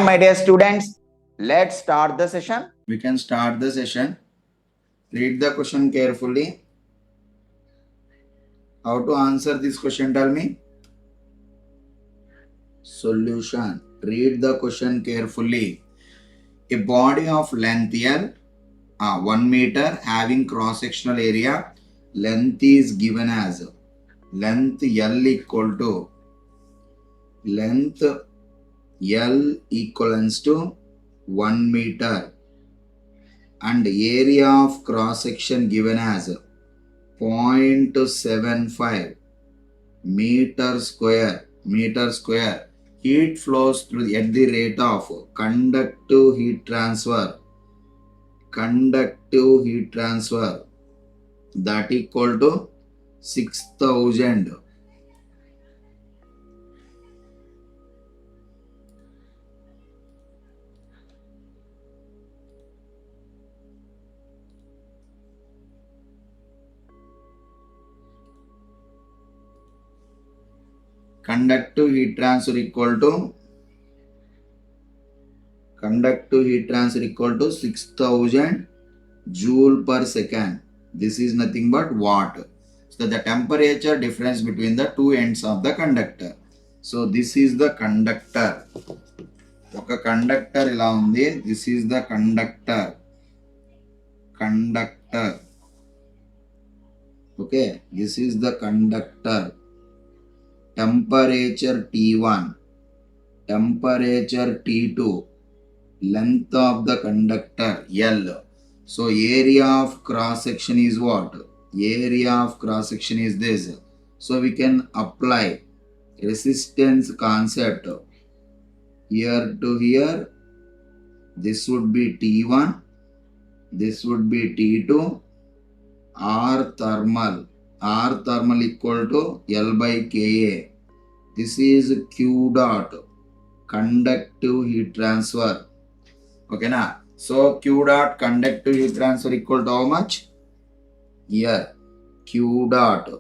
my dear students. Let's start the session. We can start the session. Read the question carefully. How to answer this question, tell me. Solution. Read the question carefully. A body of length L, 1 meter, having cross-sectional area, length is given as length L equal to length L equals to 1 meter and area of cross section given as 0.75 meter square. Heat flows through at the rate of conductive heat transfer that equal to 6000. Conductive heat transfer equal to 6000 joule per second. This is nothing but watt. So the temperature difference between the two ends of the conductor. So this is the conductor. Oka conductor ila undi. This is the conductor. Okay, this is the conductor. Temperature T1, temperature T2, length of the conductor L. So area of cross section is what? Area of cross section is this. So we can apply resistance concept here to here. This would be T1, this would be T2. R thermal equal to L by Ka. This is Q dot, conductive heat transfer. Okay na? So Q dot conductive heat transfer equal to how much? Here Q dot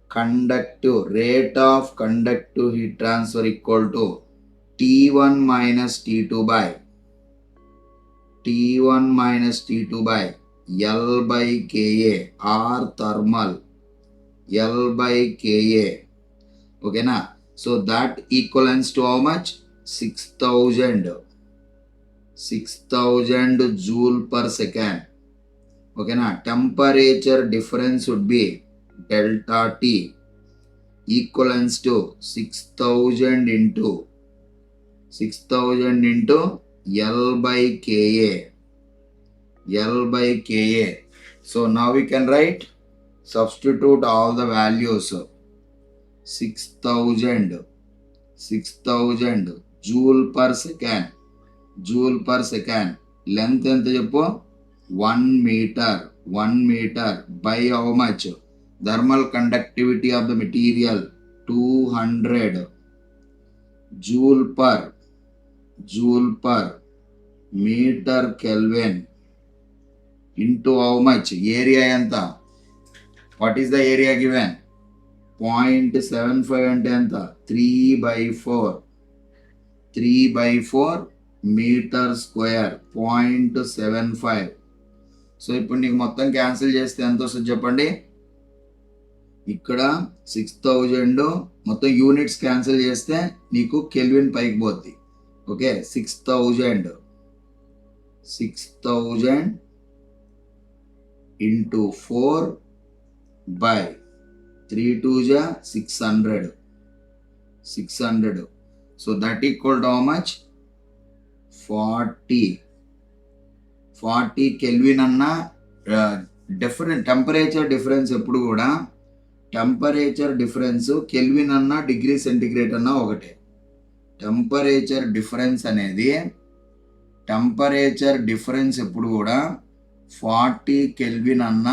conductive rate of conductive heat transfer equal to T1 minus T2 by L by Ka. R thermal L by Ka. Okay na? So that equals to how much? 6000 joule per second. Okay na? Temperature difference would be delta T equals to 6000 into L by Ka. So now we can write, substitute all the values. 6000 joule per second. Length enta cheppu? 1 meter by how much? Thermal conductivity of the material 200 joule per meter Kelvin into how much? Area enta? What is the area given? 0.75 అంటే ఎంత? 3 by 4 metre square 0.75. So ఇప్పుడు నీకు మొత్తం cancel చేస్తే ఎంత వస్తుంది చెప్పండి. ఇక్కడ 6000 మొత్తం యూనిట్స్ క్యాన్సిల్ చేస్తే నీకు కెల్విన్ పైకి పోద్ది. Okay, 6000 into 4 by 3 2 ja 600. So that equal to how much? 40 kelvin అన్న. డిఫరెంట్ టెంపరేచర్ డిఫరెన్స్ ఎప్పుడు కూడా టెంపరేచర్ డిఫరెన్స్ కెల్విన్ అన్న డిగ్రీ సెంటిగ్రేడ్ అన్న ఒకటే. టెంపరేచర్ డిఫరెన్స్ ఎప్పుడు కూడా 40 కెల్విన్ అన్న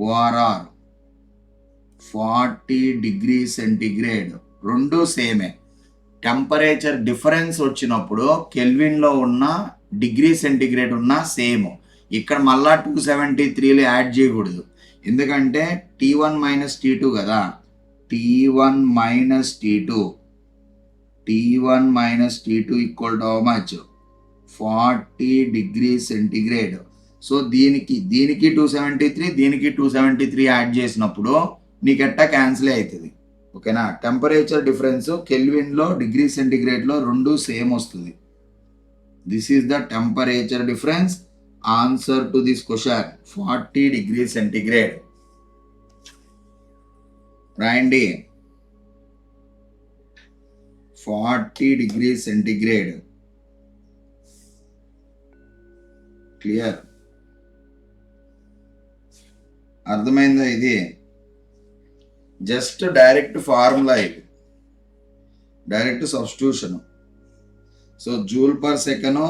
ఓఆర్ఆర్ 40 డిగ్రీ సెంటిగ్రేడ్ రెండు సేమే. టెంపరేచర్ డిఫరెన్స్ వచ్చినప్పుడు కెల్విన్లో ఉన్న డిగ్రీ సెంటిగ్రేడ్ ఉన్న సేమ్. ఇక్కడ మళ్ళా 273 యాడ్ చేయకూడదు, ఎందుకంటే T1 మైనస్ T2 కదా. T1 minus T2 T1 minus T2 equal to how much? 40 degrees centigrade. So దీనికి 273, దీనికి 273 యాడ్ చేసినప్పుడు నీకు ఎట్టా క్యాన్సిల్ అవుతుంది. ఓకేనా? టెంపరేచర్ డిఫరెన్స్ కెల్విన్లో డిగ్రీ సెంటిగ్రేడ్లో రెండు సేమ్ వస్తుంది. This is the temperature difference. Answer to this question 40 degree centigrade. రాయండి 40 డిగ్రీ సెంటిగ్రేడ్. క్లియర్? అర్థమైందా? ఇది జస్ట్ డైరెక్ట్ ఫార్ములా, ఇది direct substitution. So joule per second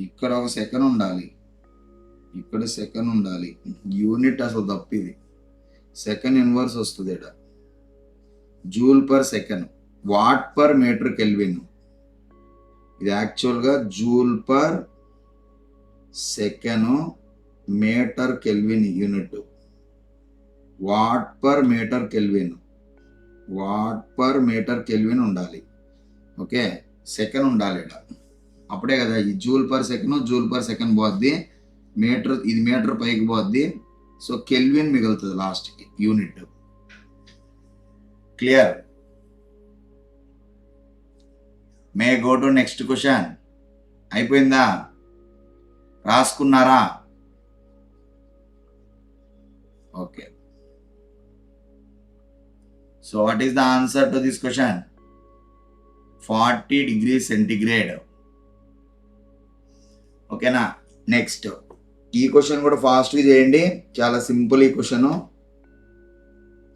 ఇక్కడ ఒక సెకండ్ ఉండాలి, ఇక్కడ సెకండ్ ఉండాలి. యూనిట్ అసలు తప్పిది, సెకండ్ ఇన్వర్స్ వస్తుంది ఇక్కడ. Joule per second, watt per metre kelvin. ఇది యాక్చువల్గా joule per second metre kelvin unit. Watt per metre kelvin, watt per metre kelvin ఉండాలి. ఓకే, సెకండ్ ఉండాలి ఇక్కడ. అప్పుడే కదా ఈ జూల్ పర్ సెకండ్ పోద్ది, మీటర్ ఇది మీటర్ పైకి పోద్ది. సో కెల్విన్ మిగులుతుంది లాస్ట్కి unit. Clear? May go to next question. అయిపోయిందా? రాసుకున్నారా? Okay. So what is the answer to this question? 40 degree centigrade. ఓకేనా? నెక్స్ట్ ఈ క్వశ్చన్ కూడా ఫాస్ట్గా చేయండి, చాలా సింపుల్ ఈ question.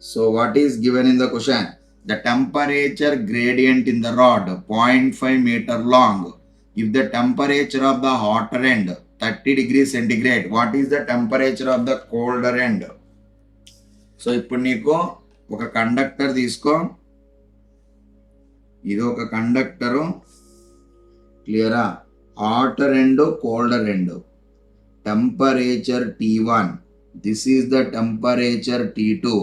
So what is given in the question? The temperature gradient in the rod 0.5 meter long. If the temperature of the hotter end 30 degrees centigrade, what is the temperature of the colder end? So ఇప్పుడు నీకు ఒక conductor తీసుకో, ఇది ఒక conductor. క్లియరా? Hotter end, colder end. Temperature T1, this is the temperature T2.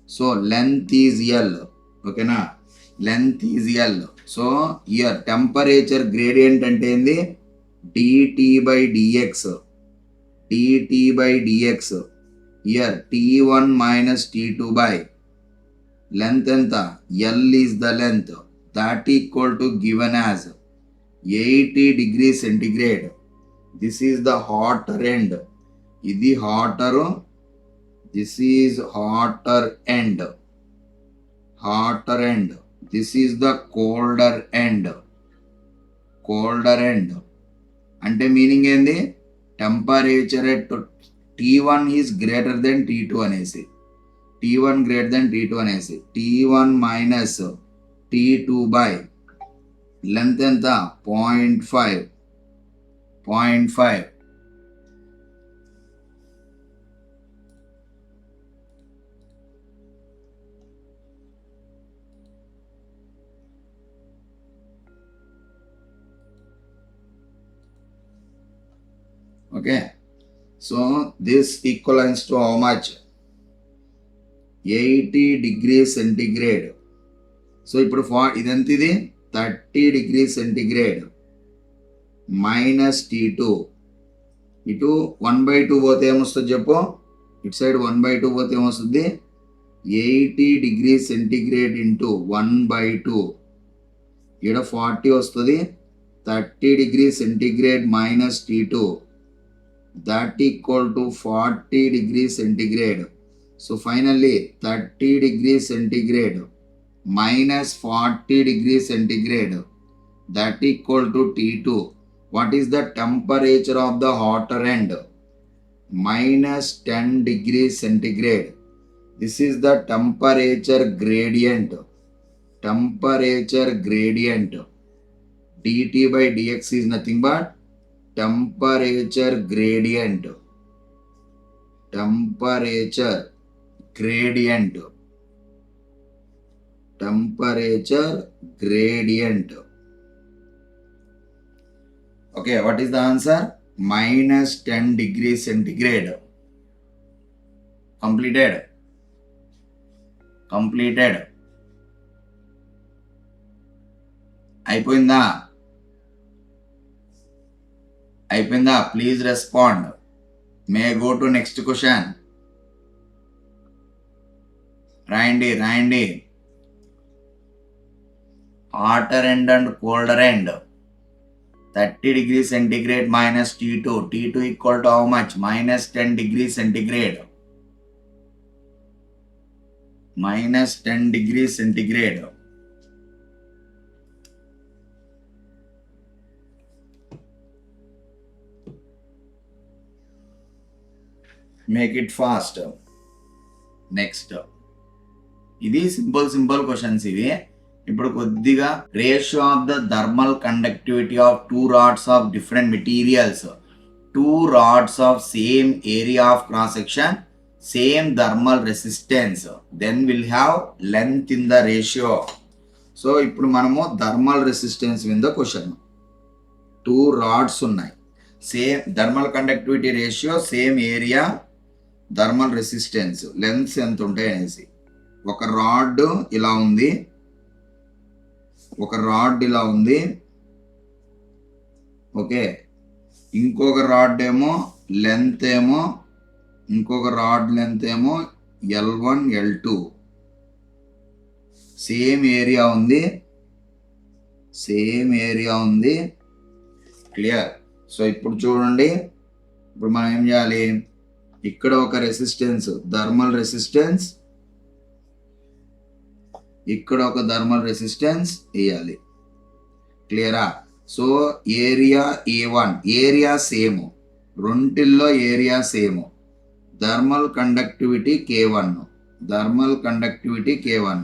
So length is L. ఓకేనా? Length is L. So here temperature gradient అంటే ఏంది? dt by dx. dt by dx. Here T1 minus T2 by length ఎంత? L is the length. that equal to given as 80 degree centigrade. This is the hotter end. ఇది హాటరు, this is hotter end. Hotter end. This is the colder end. Colder end అంటే meaning ఏంది? Temperature at T1 is greater than T2 అనేసి, T1 greater than T2 అనేసి. T1 minus T2 by length ఎంత? 0.5. Okay, so this equals to how much? 80 degrees centigrade. So ఇప్పుడు ఇదెంత? ఇది 30 degrees centigrade minus T2. ఇటు 1/2 పోతే ఏమొస్తుంది చెప్పు? ఇటు సైడ్ 1/2 పోతే ఏమొస్తుంది? 80 degrees centigrade ఇంటూ 1/2. ఇక్కడ 40 వస్తుంది. 30 degrees centigrade minus T2, that equal to 40 degrees centigrade. So finally 30 degrees centigrade minus 40 degrees centigrade, that equal to T2. What is the temperature of the hotter end? Minus 10 degrees centigrade. This is the temperature gradient. Temperature gradient. dt by dx is nothing but temperature gradient. Temperature gradient. Temperature gradient. Okay, what is the answer? Minus 10 degrees centigrade. Completed. Completed. అయిపోయిందా? Please respond. May go to next question. రాయండి. Hotter end and colder end 30 degrees centigrade minus T2. T2 equal to how much? Minus 10 degrees centigrade. Minus 10 degrees centigrade. Make it fast. Next. ఇది simple questions ఇవి. ఇప్పుడు కొద్దిగా ratio of the thermal conductivity of 2 rods of different materials. 2 rods of same area of cross section, same thermal resistance, then will have length in the ratio. So ఇప్పుడు మనము thermal resistance మీద question. 2 rods ఉన్నాయి, same thermal conductivity ratio, same area, thermal resistance, lengths ఎంత ఉంటాయి అనేసి. ఒక rod ఇలా ఉంది, ఓకే. ఇంకొక రాడ్ ఏమో లెంత్ ఏమో L1 L2, సేమ్ ఏరియా ఉంది. క్లియర్? సో ఇప్పుడు చూడండి, ఇప్పుడు మనం ఏం చేయాలి, ఇక్కడ ఒక రెసిస్టెన్స్, థర్మల్ రెసిస్టెన్స్, ఇక్కడ ఒక థర్మల్ రెసిస్టెన్స్ వేయాలి. క్లియరా? So area A1, area same, రెంటిల్లో area same. Thermal conductivity K1,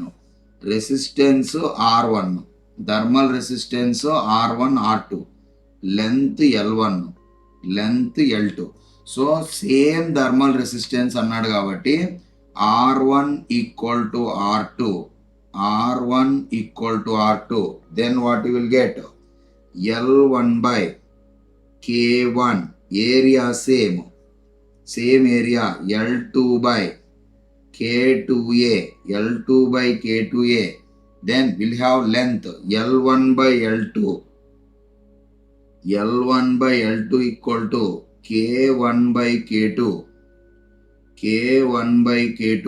resistance R1, thermal resistance R1 R2, length L1, length L2. So same thermal resistance అన్నాడు కాబట్టి R1 equal to R2, then what you will get? L1 by K1, area same area, L2 by K2A, then we'll have length L1 by L2 equal to K1 by K2, K1 by K2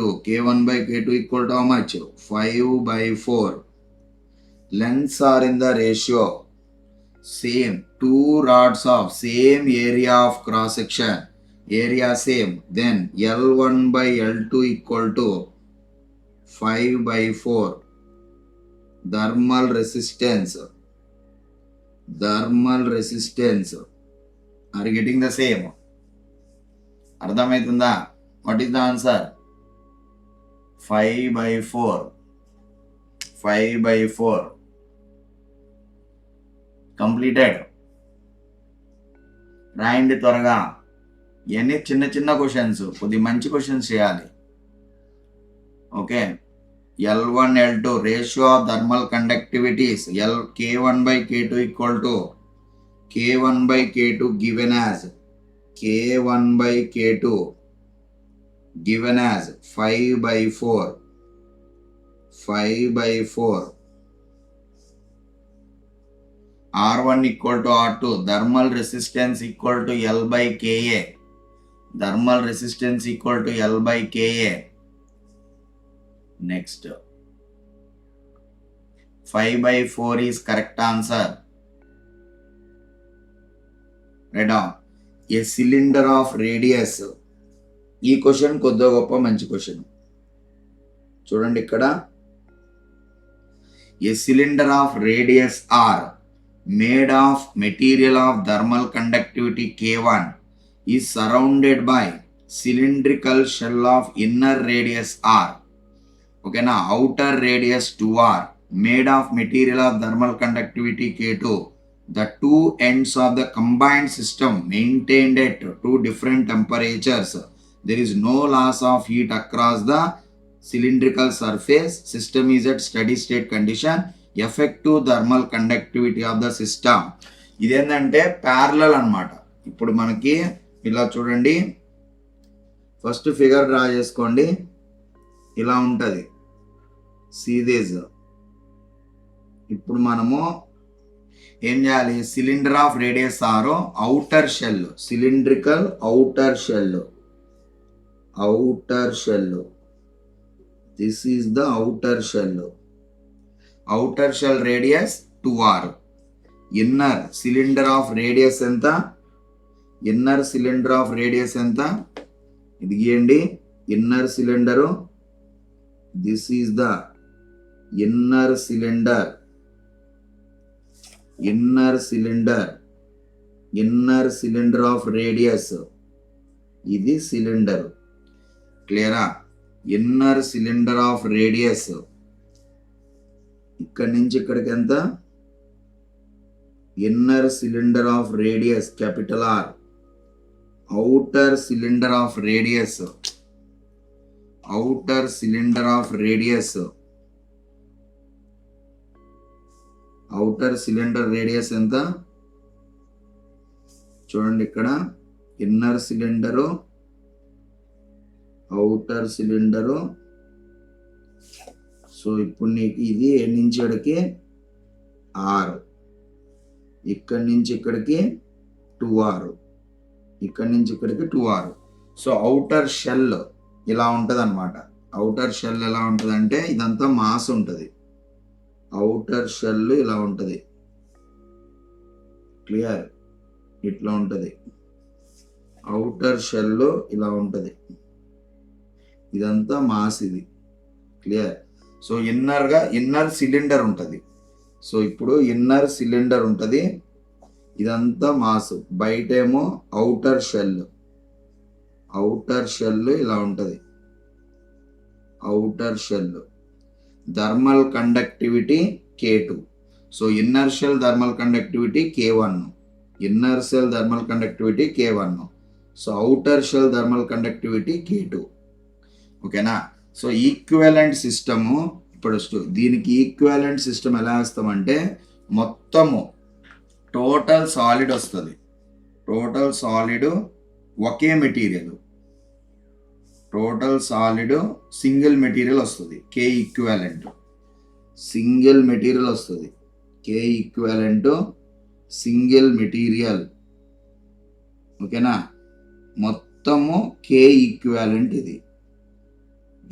equal to how much? 5/4. Lengths are in the ratio same, 2 rods of same area of cross section, area same, then L1 by L2 equal to 5/4. Thermal resistance, are you getting the same? అర్థమవుతుందా? What is the answer? 5/4. Completed. రాయండి త్వరగా. ఇవన్నీ చిన్న questions, కొద్ది మంచి questions చేయాలి. Okay. L1 L2 ratio of thermal conductivities K1 by K2 equal to K1 by K2 given as K1 by K2 given as 5/4. R1 equal to R2, thermal resistance equal to L by Ka, Next, 5/4 is correct answer. Read on. A cylinder of radius. ఈ question కొద్దిగా గొప్ప మంచి question. చూడండి ఇక్కడ, a cylinder of radius R made of material of thermal conductivity K1 is surrounded by cylindrical shell of inner radius R. Okay na, outer radius 2R made of material of thermal conductivity K2. The two ends of the combined system maintained at 2 different temperatures. There is no loss of heat across the cylindrical surface. System is at steady state condition. Effective thermal conductivity of the system. ఇదేంటంటే parallel అన్నమాట. ఇప్పుడు మనకి ఇలా చూడండి, first figure draw చేసుకోండి. ఇలా ఉంటుంది see this. ఇప్పుడు మనము ఏం చేయాలి? Cylinder of radius R outer shell, cylindrical outer shell, outer shell. This is the outer shell. Outer shell radius 2r. Inner cylinder of radius ఎంత? Inner cylinder of radius ఎంత? ఇది గీయండి. Inner cylinder. This is the inner cylinder. Inner cylinder. Inner cylinder of radius. ఇది cylinder. క్లియరా? Inner cylinder of radius ఇక్కడి నుంచి ఇక్కడికి ఎంత? Inner cylinder of radius capital R. Outer cylinder of radius, outer cylinder of radius, outer cylinder radius ఎంత? చూడండి ఇక్కడ inner cylinder, outer cylinder. So ఇప్పుడు నీకు ఇది ఏ నుంచి ఎక్కడికి? 6. ఇక్కడి నుంచి ఇక్కడికి 2r, ఇక్కడి నుంచి ఇక్కడికి 2r. సో అవుటర్ షెల్ ఇలా ఉంటుంది అనమాట. అవుటర్ షెల్ ఎలా ఉంటుంది అంటే ఇదంతా మాస్ ఉంటుంది. అవుటర్ షెల్ ఇలా ఉంటుంది. క్లియర్? ఇట్లా ఉంటుంది. అవుటర్ షెల్ ఇలా ఉంటుంది. ఇదంతా మాస్ ఇది. క్లియర్? సో ఇన్నర్ సిలిండర్ ఉంటుంది. సో ఇప్పుడు ఇన్నర్ సిలిండర్ ఉంటుంది, ఇదంతా మాస్. బయటేమో అవుటర్ షెల్, అవుటర్ షెల్ ఇలా ఉంటుంది. Outer shell. Thermal conductivity K2. So inner shell thermal conductivity K1, inner shell thermal conductivity K1. So outer shell thermal conductivity K2. ఓకేనా? So equivalent system ఇప్పుడు దీనికి equivalent system ఎలా వేస్తామంటే మొత్తము total solid వస్తుంది. Total solid ఒకే material, total solid single material వస్తుంది. K equivalent single material వస్తుంది. K equivalent single material. ఓకేనా? మొత్తము K ఈక్వివలెంట్ ఇది.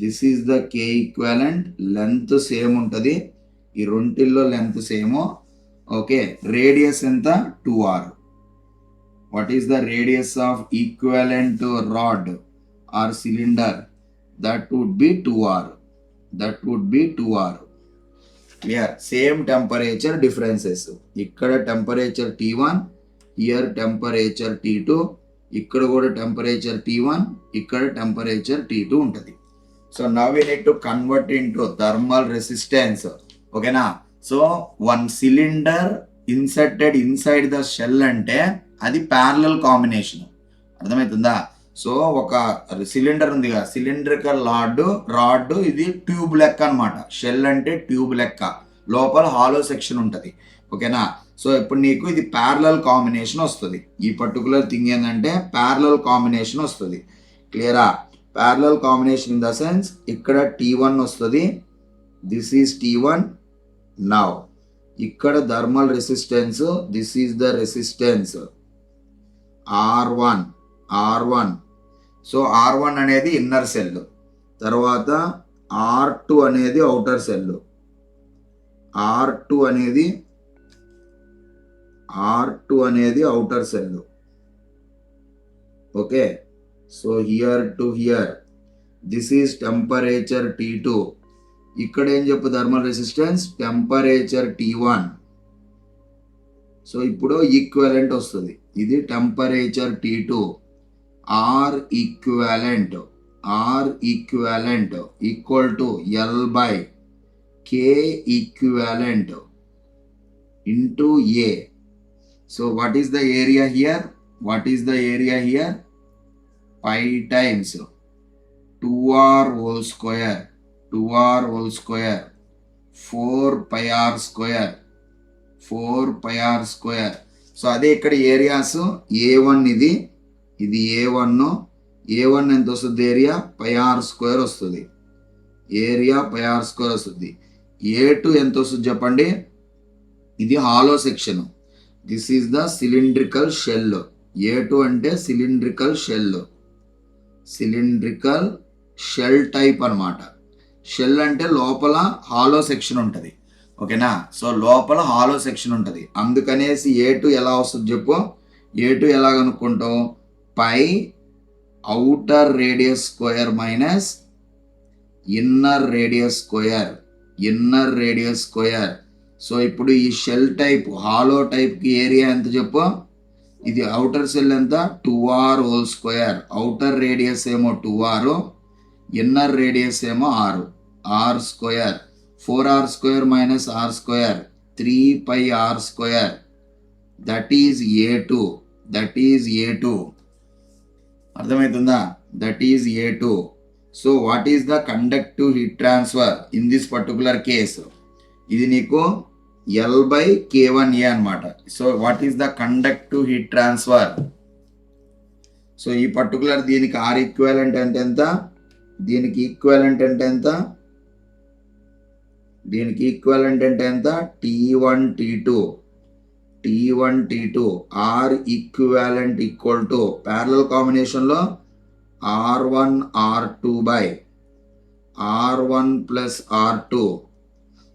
This is the K equivalent. Length same ఉంటుంది, ఈ రెంటిల్లో లెంత్ సేమ్. ఓకే, రేడియస్ ఎంత? 2r. What is the radius of equivalent rod or cylinder? That would be 2r. That would be 2r. Clear? Same temperature differences. ఇక్కడ temperature T1, here temperature T2, ఇక్కడ కూడా temperature T1, ఇక్కడ temperature T2 ఉంటుంది. So now we need to convert into thermal resistance. ఓకేనా? So one cylinder inserted inside the shell అంటే అది parallel combination. అర్థమవుతుందా? So ఒక సిలిండర్ ఉంది కదా, సిలిండ్రికల్ రాడ్ ఇది ట్యూబ్ లెక్క అనమాట. షెల్ అంటే ట్యూబ్ లెక్క, లోపల హాలో సెక్షన్ ఉంటుంది. ఓకేనా? సో ఇప్పుడు నీకు ఇది ప్యారలల్ కాంబినేషన్ వస్తుంది. ఈ పర్టికులర్ థింగ్ ఏంటంటే ప్యారలల్ కాంబినేషన్ వస్తుంది. క్లియరా? Parallel combination in the sense ఇక్కడ T1 వస్తుంది. This is T1. నౌ ఇక్కడ thermal resistance, this is the resistance R1. So R1 అనేది ఇన్నర్ సెల్, తర్వాత R2 అనేది అవుటర్ సెల్, R2 అనేది outer cell. Okay, so here to hear this is temperature T2. ఇక్కడ ఏం చెప్పు? Thermal resistance temperature T1. So ఇప్పుడు equivalent వస్తుంది. ఇది temperature T2. R equivalent equal to L by K equivalent into A. So what is the area here? Pi times 2r whole square 4 pi r square. So అదే ఇక్కడ areas A1 ఇది A1 ఎంత వస్తుంది? Area pi r square వస్తుంది. Area పై R square వస్తుంది. A2 ఎంత వస్తుంది చెప్పండి. ఇది hollow section. This is the cylindrical shell. A2 అంటే cylindrical shell. Cylindrical shell type అన్నమాట. షెల్ అంటే లోపల హాలో సెక్షన్ ఉంటుంది. ఓకేనా. సో లోపల హాలో సెక్షన్ ఉంటుంది. అందుకనేసి A2 ఎలా వస్తుంది చెప్పు. A2 ఎలా కనుక్కుంటాం. Pi outer radius square minus inner radius square. Inner radius square. So ఇప్పుడు ఈ షెల్ టైప్ హాలో టైప్కి ఏరియా ఎంత చెప్పు. ఇది అవుటర్ షెల్ ఎంత 2r whole square. Outer radius ఏమో 2r, ఇన్నర్ రేడియస్ ఏమో r. r square 4r square minus r square 3πr square. That is A2. That is A2. అర్థమవుతుందా. That is A2. So what is the conductive heat transfer in this particular case. ఇది నీకు L/K1A అనమాట. So what is the conductive heat transfer. So ఈ particular దీనికి R equivalent అంటే ఎంత. దీనికి equivalent అంటే ఎంత. దీనికి ఈక్వాలెంట్ అంటే ఎంత. T1 T2 T1 T2 R equivalent equal to parallel కాంబినేషన్లో R1 R2 by R1 plus R2.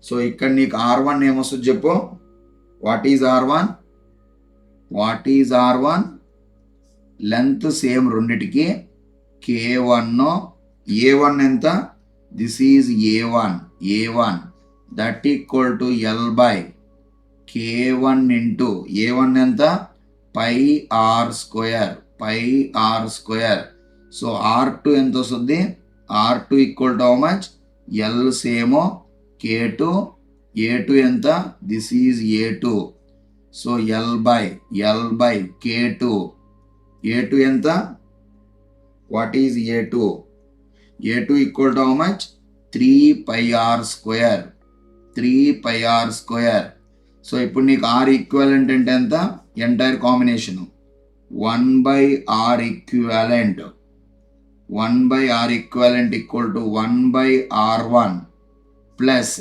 సో ఇక్కడ నీకు R1 ఏమొస్తుంది చెప్పు. What is R1. What is R1. Length same రెండిటికి. K1 A1 ఎంత. This is A1 that equal to L by K1 into A1 ఎంత. పై R square. So R2 ఎంత వస్తుంది. R2 equal to how much. L సేమో K2. A2 ఎంత. This is A2. So L by K2. A2 ఎంత. What is A2. A2 equal to how much. 3πr square. So ఇప్పుడు నీకు R equivalent అంటే ఎంత. Entire combination 1/R equivalent. 1/R equivalent equal to 1/R1 plus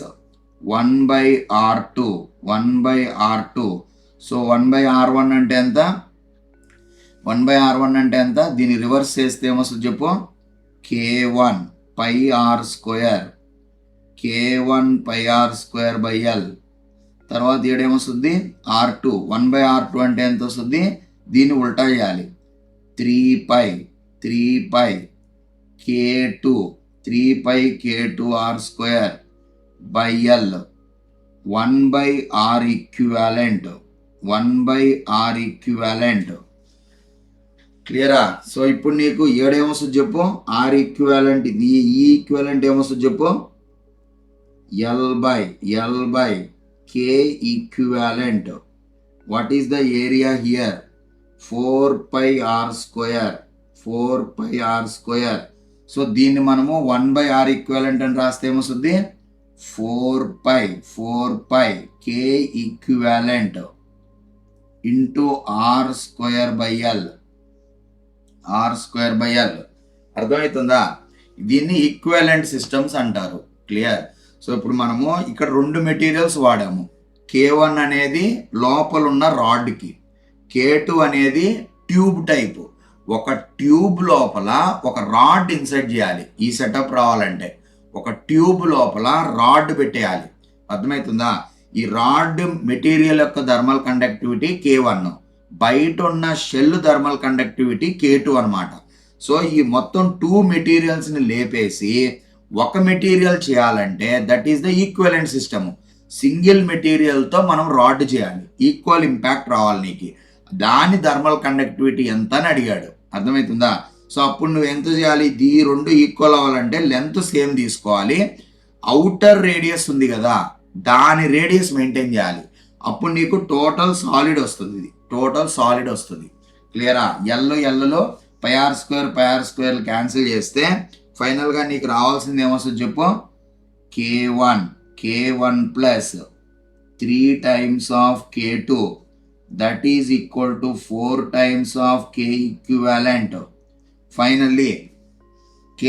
1/R2. So 1/R1 అంటే ఎంత. 1/R1 అంటే ఎంత. దీన్ని రివర్స్ చేస్తే ఏమొస్తుంది చెప్పు. K1 pi R square. K1 pi R square by L. తర్వాత ఏడేమొస్తుంది. R2. 1/R2 అంటే ఎంత వస్తుంది. దీన్ని ఉల్టా చేయాలి. 3π K2 3π K2R square by L. 1/R equivalent. క్లియరా. సో ఇప్పుడు నీకు ఏడేమొస్తుంది చెప్పు. R equivalent. ఈ ఈక్వాలెంట్ ఏమొస్తుంది చెప్పు. L by K equivalent. What is the area here. 4πr square. So దీన్ని మనము 1/R ఈక్వాలెంట్ అని రాస్తే ఏమొస్తుంది. 4π K equivalent into R square by L. అర్థమవుతుందా. దీన్ని ఈక్వాలెంట్ సిస్టమ్స్ అంటారు. క్లియర్. సో ఇప్పుడు మనము ఇక్కడ రెండు మెటీరియల్స్ వాడాము. K1 అనేది లోపల ఉన్న రాడ్కి. K2 అనేది ట్యూబ్ టైప్. ఒక ట్యూబ్ లోపల ఒక రాడ్ ఇన్సర్ట్ చేయాలి. ఈ సెటప్ రావాలంటే ఒక ట్యూబ్ లోపల రాడ్ పెట్టేయాలి. అర్థమవుతుందా. ఈ రాడ్ మెటీరియల్ యొక్క థర్మల్ కండక్టివిటీ K1. బయట ఉన్న షెల్ థర్మల్ కండక్టివిటీ K2 అనమాట. సో ఈ మొత్తం 2 మెటీరియల్స్ని లేపేసి ఒక మెటీరియల్ చేయాలంటే that is the equivalent system. Single మెటీరియల్తో మనం రాడ్ చేయాలి. ఈక్వల్ ఇంపాక్ట్ రావాలి నీకు. దాని థర్మల్ కండక్టివిటీ ఎంత అని అడిగాడు. అర్థమవుతుందా. సో అప్పుడు నువ్వు ఎంత చేయాలి. ఈ రెండు ఈక్వల్ అవ్వాలంటే లెంత్ సేమ్ తీసుకోవాలి. అవుటర్ రేడియస్ ఉంది కదా దాని రేడియస్ మెయింటైన్ చేయాలి. అప్పుడు నీకు టోటల్ సాలిడ్ వస్తుంది. క్లియరా. ఎల్లో πr స్క్వేర్ క్యాన్సిల్ చేస్తే ఫైనల్గా నీకు రావాల్సింది ఏమొస్తుంది చెప్పు. K1 plus 3 times of K2 that is equal to 4 times of K equivalent. Finally K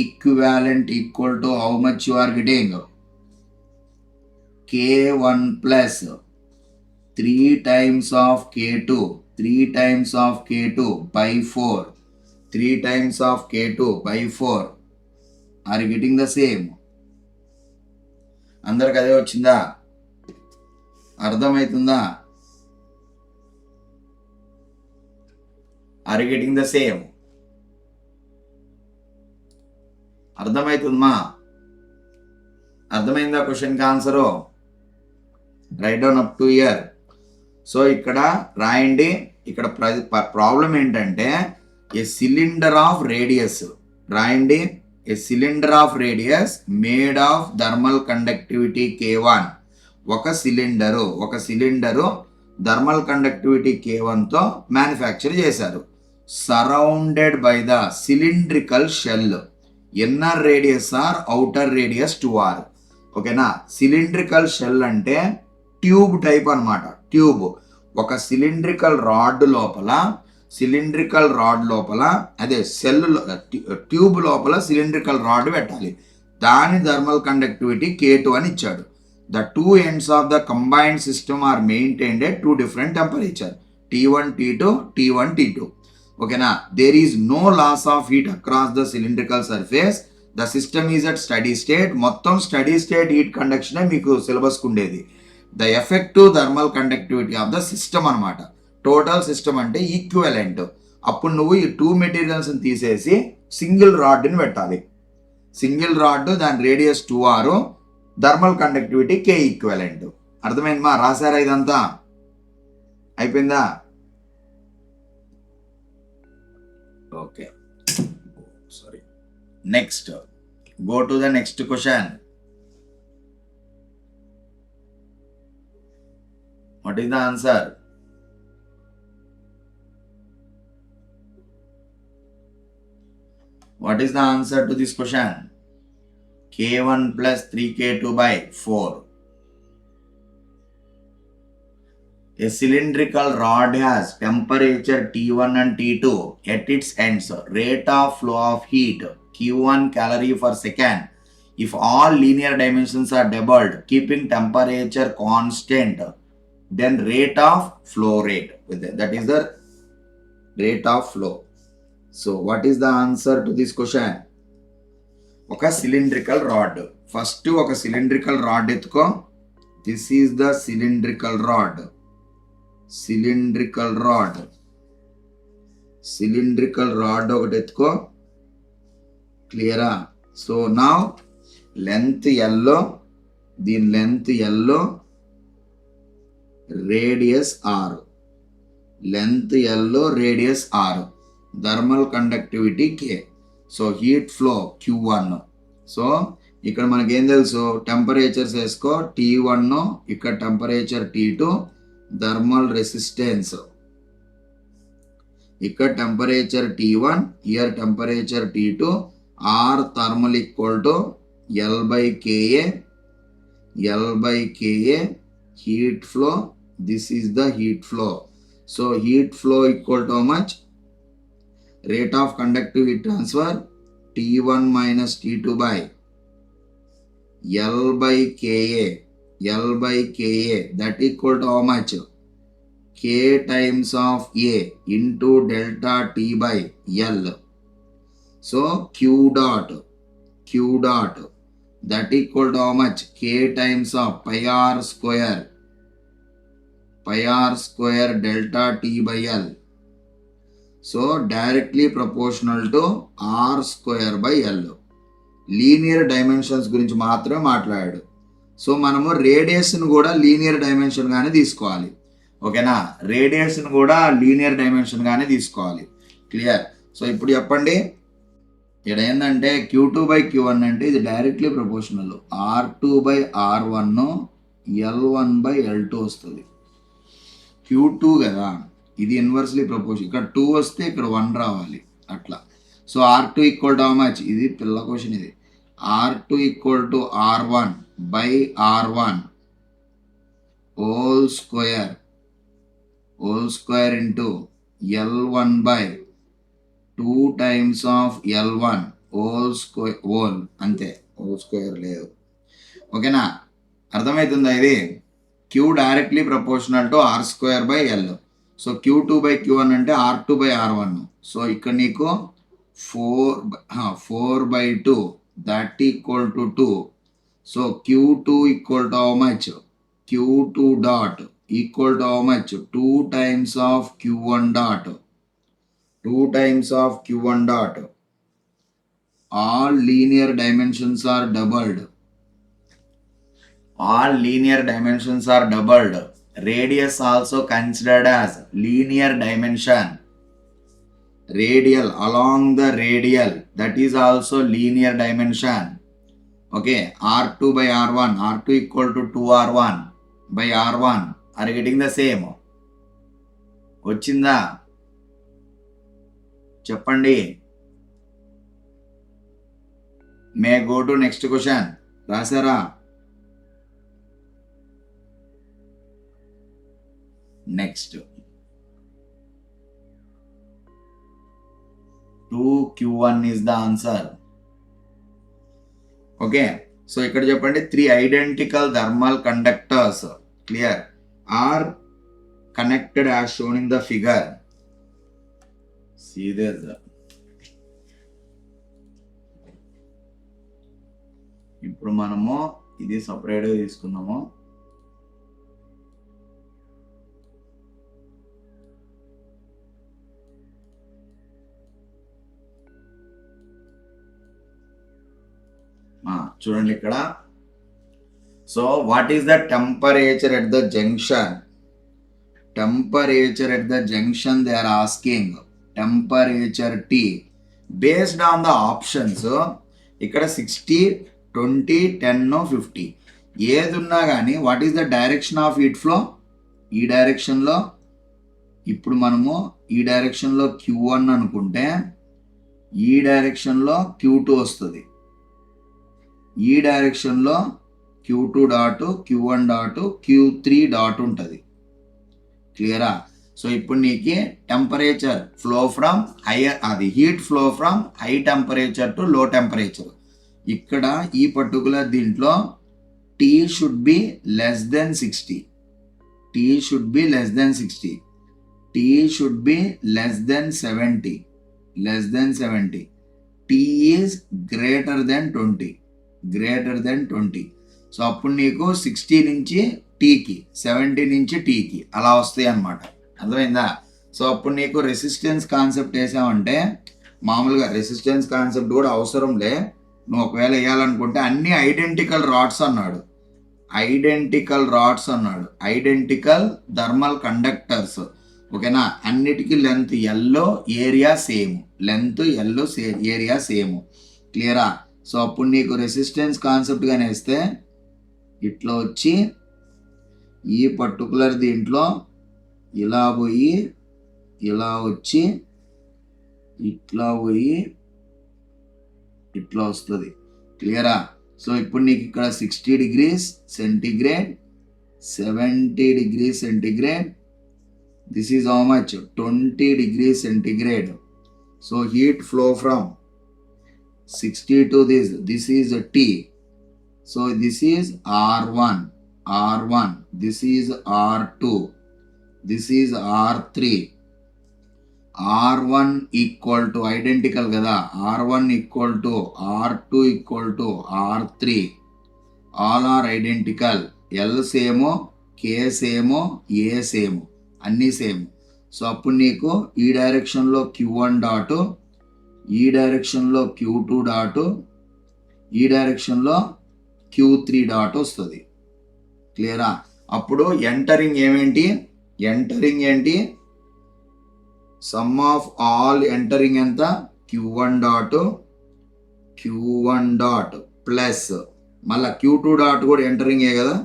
equivalent equal to how much you are getting? K1 plus 3 times of K2, 3 times of K2 by 4, 3 times of K2 by 4. Are you getting the same? అందరికి అదే వచ్చిందా? అర్థమవుతుందా? Are you getting the same? అర్థమవుతుందమ్మా? అర్థమైందా క్వశ్చన్కి answer? Right down up to here. So ఇక్కడ రాయండి. ఇక్కడ ప్రాబ్లం ఏంటంటే ఏ సిలిండర్ ఆఫ్ రేడియస్ రాయండి. A cylinder of radius made of thermal conductivity K1. ఒక సిలిండరు థర్మల్ కండక్టివిటీ K1తో మ్యానుఫ్యాక్చర్ చేశారు. Surrounded by the cylindrical shell. Inner radius R outer radius 2R. ఓకేనా? Cylindrical shell అంటే ట్యూబ్ టైప్ అనమాట. Tube ఒక cylindrical rod లోపల అదే shell tube లోపల సిలిండ్రికల్ రాడ్ పెట్టాలి. దాని థర్మల్ కండక్టివిటీ K2 అని ఇచ్చాడు. The two ends of the combined system are maintained at 2 different temperature T1 T2 T1 T2. ఓకేనా? There is no loss of heat across the cylindrical surface. The system is at steady state. మొత్తం steady state heat conduction మీకు సిలబస్కి ఉండేది. The effective thermal conductivity of the system అనమాట. Total system అంటే equivalent. అప్పుడు నువ్వు ఈ 2 మెటీరియల్స్ని తీసేసి సింగిల్ రాడ్ని పెట్టాలి. సింగిల్ రాడ్, దాని radius 2R, thermal conductivity K equivalent. అర్థమైందమ్మా? రాశారా ఇదంతా? అయిపోయిందా? Okay, sorry. Next, go to the next question. What is the answer? What is the answer to this question? K1 plus 3K2 by 4. A cylindrical rod has temperature T1 and T2 at its ends. Rate of flow of heat Q1 calorie per second. If all linear dimensions are doubled, keeping temperature constant, then rate of flow rate. That is the rate of flow. So what is the answer to this question? ఒక cylindrical rod. First ఒక cylindrical rod ఎత్తుకో. This is the cylindrical rod. Cylindrical rod ఒకటి ఎత్తుకో. క్లియరా? So నా length ఎల్లో, దీని length ఎల్లో, రేడియస్ ఆర్. లెంత్ ఎల్లో, radius R. Thermal conductivity K. So heat flow Q1. So ఇక్కడ మనకేం తెలుసు? టెంపరేచర్స్ వేసుకో. T1, ఇక్కడ టెంపరేచర్ T2, థర్మల్ రెసిస్టెన్స్ ఇక్కడ temperature T1, here temperature T2, R thermal equal to L by KA. Heat flow. This is the heat flow. So heat flow equal to how much? Rate of conductivity transfer T1 minus T2 by L by KA. That equal to how much? K times of A into delta T by L. So Q dot that equal to how much? K times of pi R square delta T by L. So directly proportional to R square by L. Linear dimensions గురించి మాత్రమే మాట్లాడాడు. So మనము రేడియస్ను కూడా linear డైమెన్షన్గానే తీసుకోవాలి. ఓకేనా? రేడియస్ను కూడా linear డైమెన్షన్గానే తీసుకోవాలి. Clear? So ఇప్పుడు చెప్పండి, ఇక్కడ ఏంటంటే Q2 by Q1 అంటే ఇది directly proportional. R2 by R1, L1 by L2 వస్తుంది. Q2 కదా, ఇది ఇన్వర్స్లీ ప్రపోర్షన్. ఇక్కడ 2 వస్తే ఇక్కడ 1 రావాలి అట్లా. So R2 equal to how much? ఇది పిల్ల క్వశ్చన్. ఇది R2 equal to R1 by R1 whole square into L1 by 2 times of L1 whole square whole అంతే, హోల్ స్క్వేర్ లేదు. ఓకేనా, అర్థమవుతుందా ఇది? Q directly proportional to R square by L. So Q2/Q1 అంటే R2/R1. So ఇక్కడ నీకు 4/2 that equal to 2. So Q2 equal to how much? Q2 dot equal to how much? 2 times of Q1 dot. 2 times of Q1 dot. All linear dimensions are doubled. All linear dimensions are doubled. Radius also considered as linear dimension. Radial, along the radial, that is also linear dimension. Okay, R2/R1, R2 equal to 2R1/R1. Are you getting the same? వచ్చిందా చెప్పండి. May go to next question. రాసారా? Next 2Q1 is the answer. Okay, so ఇక్కడ చెప్పండి 3 identical thermal conductors clear are connected as shown in the figure. See this. ఇప్పుడు మనము ఇది సపరేట్గా తీసుకున్నాము. చూడండి ఇక్కడ. So what is the temperature at the junction? Temperature at the junction they are asking. Temperature T based on the options. ఇక్కడ 60, 20, 10, 50 ఏది ఉన్నా కానీ what is the direction of heat flow? ఈ డైరెక్షన్లో. ఇప్పుడు మనము ఈ డైరెక్షన్లో Q1 అనుకుంటే ఈ డైరెక్షన్లో Q2 వస్తుంది. ఈ డైరెక్షన్లో Q2 dot, Q1 dot, Q3 dot ఉంటుంది. క్లియరా? సో ఇప్పుడు నీకు టెంపరేచర్ ఫ్లో ఫ్రమ్ హైయర్, అది heat flow from high temperature to లో టెంపరేచర్. ఇక్కడ ఈ పర్టికులర్ దీంట్లో T should be less than 60. T should be less than 60. T should be less than 70. Less than 70. T is greater then 20. Greater than 20. So అప్పుడు నీకు 60 నుంచి Tకి, 70 నుంచి Tకి అలా వస్తాయి అన్నమాట. అర్థమైందా? సో అప్పుడు నీకు రెసిస్టెన్స్ కాన్సెప్ట్ వేసామంటే, మామూలుగా రెసిస్టెన్స్ కాన్సెప్ట్ కూడా అవసరంలే, నువ్వు ఒకవేళ వేయాలనుకుంటే అన్ని ఐడెంటికల్ రాడ్స్ అన్నాడు. ఐడెంటికల్ రాడ్స్ అన్నాడు. Identical thermal conductors. ఓకేనా? అన్నిటికీ లెంత్ ఎల్లో, ఏరియా సేమ్. లెంత్ ఎల్లో, ఏరియా సేమ్. క్లియరా? సో అప్పుడు నీకు రెసిస్టెన్స్ కాన్సెప్ట్ గానే వేస్తే ఇట్లా వచ్చి ఈ పర్టికులర్ దీంట్లో ఇలా పోయి ఇలా వచ్చి ఇట్లా పోయి ఇట్లా వస్తుంది. క్లియరా? సో ఇప్పుడు నీకు ఇక్కడ 60 degrees centigrade, 70 degrees centigrade. This is how much? 20 degrees centigrade. So heat flow from 60 to this. This is a T. So this is R1. R1. This is R2. This is R3. R1 equal to identical kada. R1 equal to R2 equal to R3. All are identical. L same, K same, A same. అన్ని same. So అప్పుడు నీకు ఈ డైరెక్షన్లో Q1 dot, ఈ డైరెక్షన్లో Q2 dot, ఈ డైరెక్షన్లో Q3 dot వస్తుంది. క్లియరా? అప్పుడు ఎంటరింగ్ ఏమేంటి? ఎంటరింగ్ ఏంటి? సమ్ ఆఫ్ ఆల్ ఎంటరింగ్ ఎంత? Q1 dot, Q1 dot plus మళ్ళీ Q2 డాట్ కూడా ఎంటరింగే కదా,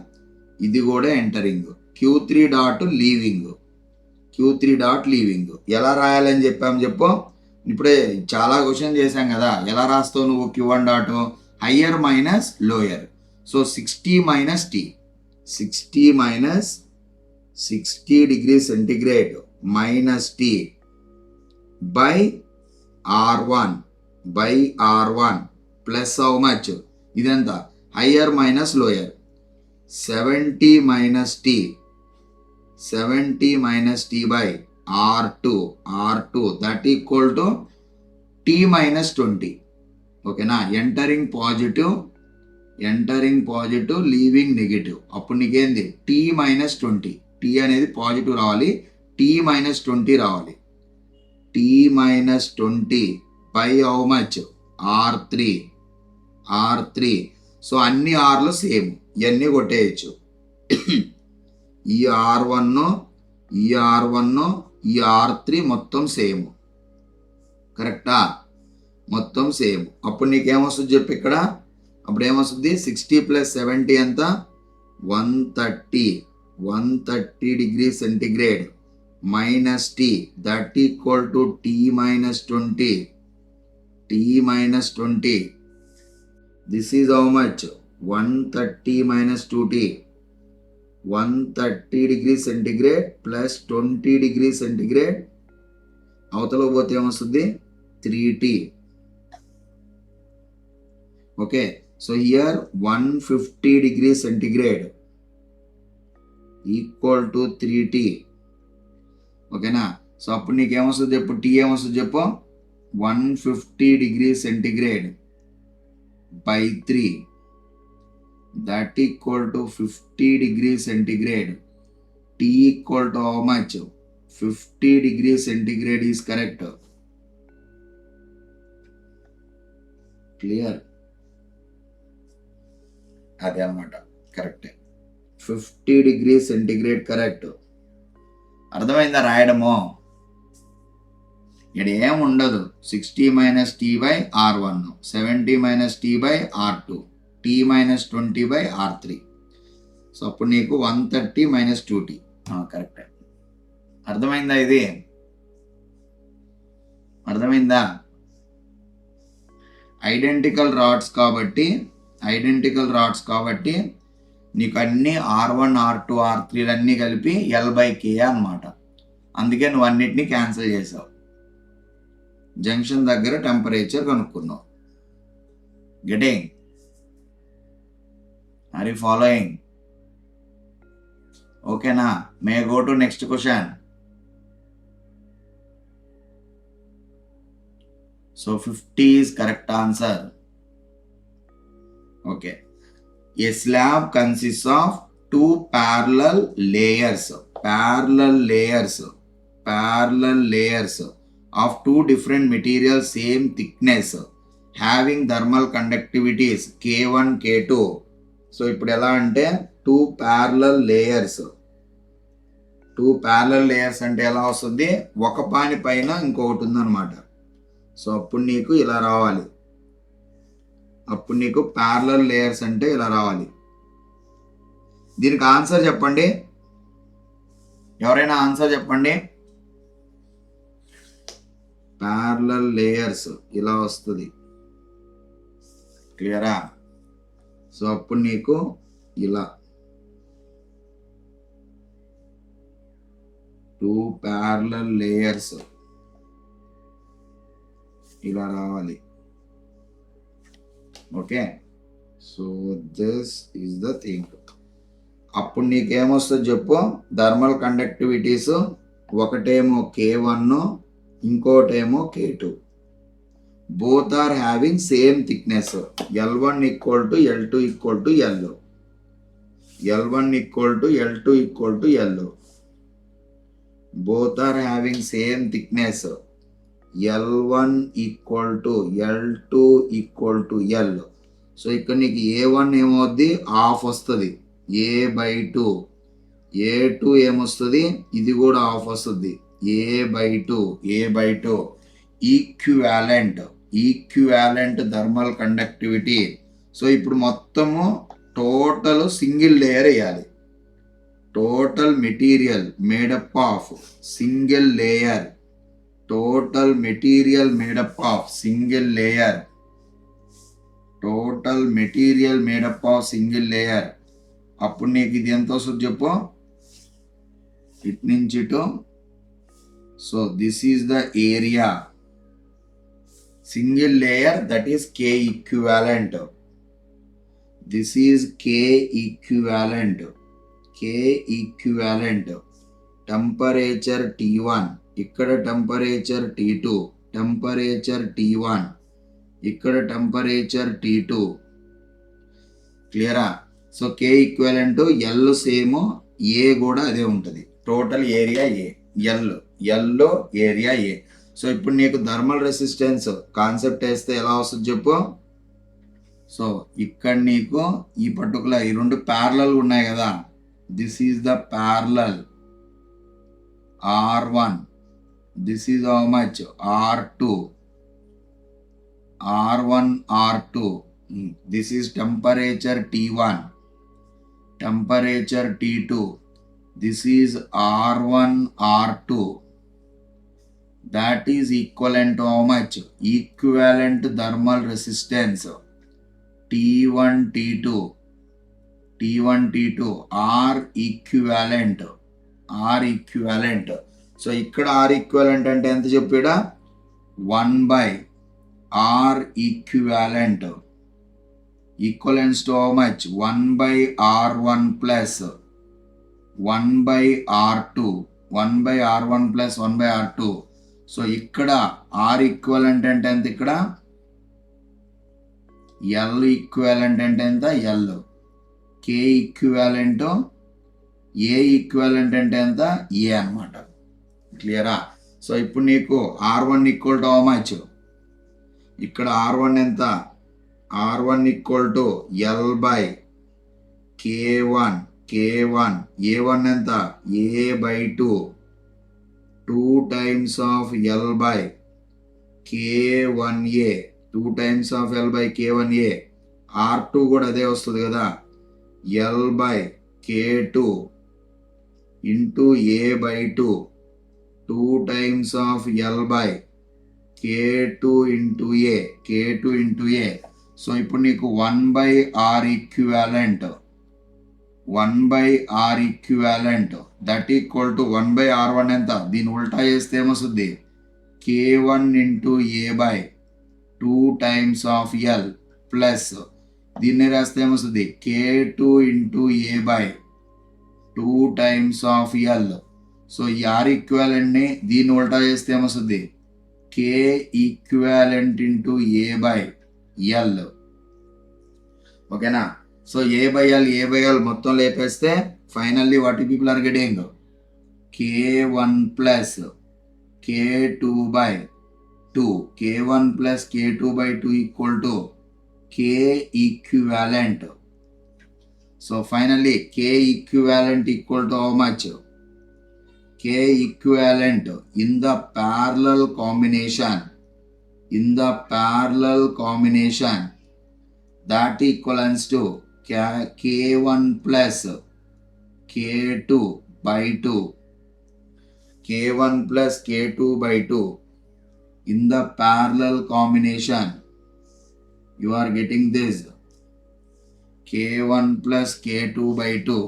ఇది కూడా entering. Q3 dot leaving. Q3 dot leaving. ఎలా రాయాలని చెప్పు. ఇప్పుడే చాలా క్వశ్చన్ చేశాం కదా, ఎలా రాస్తావు నువ్వు? Q1 dot higher minus lower. So 60 minus T, 60 minus 60 degrees centigrade minus T by R1. by R1 plus how much? ఇదంతా higher minus lower 70 minus t by R2 that equal to t minus 20. ఓకేనా, entering positive leaving negative. అప్పుడు నీకేంది t minus 20, t అనేది positive రావాలి, t minus 20 రావాలి. t minus 20 by how much? R3. So అన్ని ఆర్లు same, ఇవన్నీ కొట్టేయచ్చు. ఈ R1 ఈ R3 మొత్తం సేమ్, కరెక్టా? మొత్తం సేమ్. అప్పుడు నీకేమొస్తుంది చెప్పు ఇక్కడ, అప్పుడు ఏమొస్తుంది? 60 + 70 ఎంత? 130 degree centigrade minus t that equal to t minus 20. This is how much? 130 minus 2t. 130 degree centigrade plus 20 degree centigrade. అవతల పోతే ఏమొస్తుంది? 3t. Okay, so here 150 degree centigrade equal to 3t. ఓకేనా, సో అప్పుడు నీకేమొస్తుంది చెప్పు? టీ ఏమొస్తుంది చెప్పు? 150 degree centigrade by 3 that equal to 50 degree centigrade. T equal to how much? 50 degree centigrade is correct. Clear? అదే అన్నమాట, కరెక్ట్. 50 degree centigrade correct. అర్థమైందా రాయడము? ఇక్కడ ఏముండదు. 60 minus t by R1, 70 minus t by R2, t minus 20 by R3. So అప్పుడు నీకు 130 minus 2t. Correct. అర్థమైందా? ఇది అర్థమైందా? ఐడెంటికల్ రాడ్స్ కాబట్టి నీకు అన్ని R1 R2 R3 అన్నీ కలిపి L/K అన్నమాట. అందుకే నువ్వు అన్నిటినీ క్యాన్సిల్ చేసావు. జంక్షన్ దగ్గర టెంపరేచర్ కనుక్కున్నావు. గెటింగ్? Are you following? ఓకేనా? May go to next question. So 50 is correct answer. Okay. A slab consists of two parallel layers of two different materials same thickness having thermal conductivities K1 K2. So ఇప్పుడు ఎలా అంటే two parallel layers అంటే ఎలా వస్తుంది? ఒక పాని పైన ఇంకొకటి ఉందన్నమాట. సో అప్పుడు నీకు ఇలా రావాలి. అప్పుడు నీకు ప్యారలల్ లేయర్స్ అంటే ఇలా రావాలి. దీనికి ఆన్సర్ చెప్పండి, ఎవరైనా ఆన్సర్ చెప్పండి. ప్యారలల్ లేయర్స్ ఇలా వస్తుంది. క్లియరా? సో అప్పుడు నీకు ఇలా 2 parallel layers ఇలా రావాలి. Okay, so this is the thing. అప్పుడు నీకేమొస్తుంది చెప్పు? థర్మల్ కండక్టివిటీస్ ఒకటేమో K1 ఇంకోటేమో K2. Both are having same thickness. L1 equal to L2 equal to L. L1 equal to L2 equal to L. Both are having same thickness. L1 equal to L2 equal to L. So ఇక్కడ నీకు A1 ఏమవుద్ది? Half వస్తుంది, A/2. A2 ఏమొస్తుంది? ఇది కూడా half వస్తుంది, A/2. Equivalent thermal conductivity. So ఇప్పుడు మొత్తము టోటల్ సింగిల్ లేయర్ వేయాలి. Total material made up of single layer. Total material made up of single layer. అప్పుడు నీకు ఇది ఎంత వస్తుంది చెప్పు? ఇటు నుంచి ఇటు. So this is the area. single layer, that is K equivalent. This is K equivalent. K equivalent. Temperature T1, ఇక్కడ temperature T2, temperature T1, ఇక్కడ temperature T2. క్లియరా? So K equivalent L same, A కూడా అదే ఉంటుంది. Total area A, ఎల్లో area A. So ఇప్పుడు నీకు thermal resistance concept వేస్తే ఎలా వస్తుంది చెప్పు. సో ఇక్కడ నీకు ఈ పర్టికులర్ ఈ రెండు ప్యారలల్ ఉన్నాయి కదా, this is the parallel R1, this is how much R2, R1 R2, this is temperature T1, temperature T2, this is R1 R2, that is equivalent to how much, equivalent thermal resistance T1 T2, T1 T2, R equivalent. So ఇక్కడ R equivalent అంటే ఎంత చెప్పాడా, 1/R equivalent equivalents to how much, 1/R1 plus 1/R2, 1/R1 plus 1/R2. So ఇక్కడ R equivalent అంటే ఎంత, ఇక్కడ L equivalent అంటే ఎంత, L. K ఈక్వలెంట్ ఏ ఈక్వలెంట్ అంటే ఎంత, ఏ అనమాట. క్లియరా? సో ఇప్పుడు నీకు R1 equal to how much, ఇక్కడ R1 ఎంత, R1 equal to L/K1, K1, A1 ఎంత, A/2, 2 times of L/K1A, 2 times of L/K1A. R2 కూడా అదే వస్తుంది కదా, L/K2 into A/2, 2 times of L/K2 into A, K2 into A. So ఇప్పుడు నీకు 1/R equivalent, 1/R equivalent that equal to 1/R1 ఎంత, దీన్ని ఉల్టా చేస్తే ఏమొస్తుంది, K1 into A/2 times of L plus దీన్ని రాస్తే ఏమొస్తుంది, K2 into A/2 times of L. So ఈ R ఈక్వలెంట్ ని దీన్ని ఉల్టా చేస్తే ఏమొస్తుంది, K ఈక్వలెంట్ ఇంటూ A/L. ఓకేనా? సో A/L మొత్తం లేపేస్తే finally what people are getting, K1 plus K2/2, K1 plus K2/2 equal to K equivalent. So finally K equivalent equal to how much, K equivalent in the parallel combination, that equals to K1 plus K2/2, K1 plus K2/2 in the parallel combination. You are getting this K1 plus K2/2.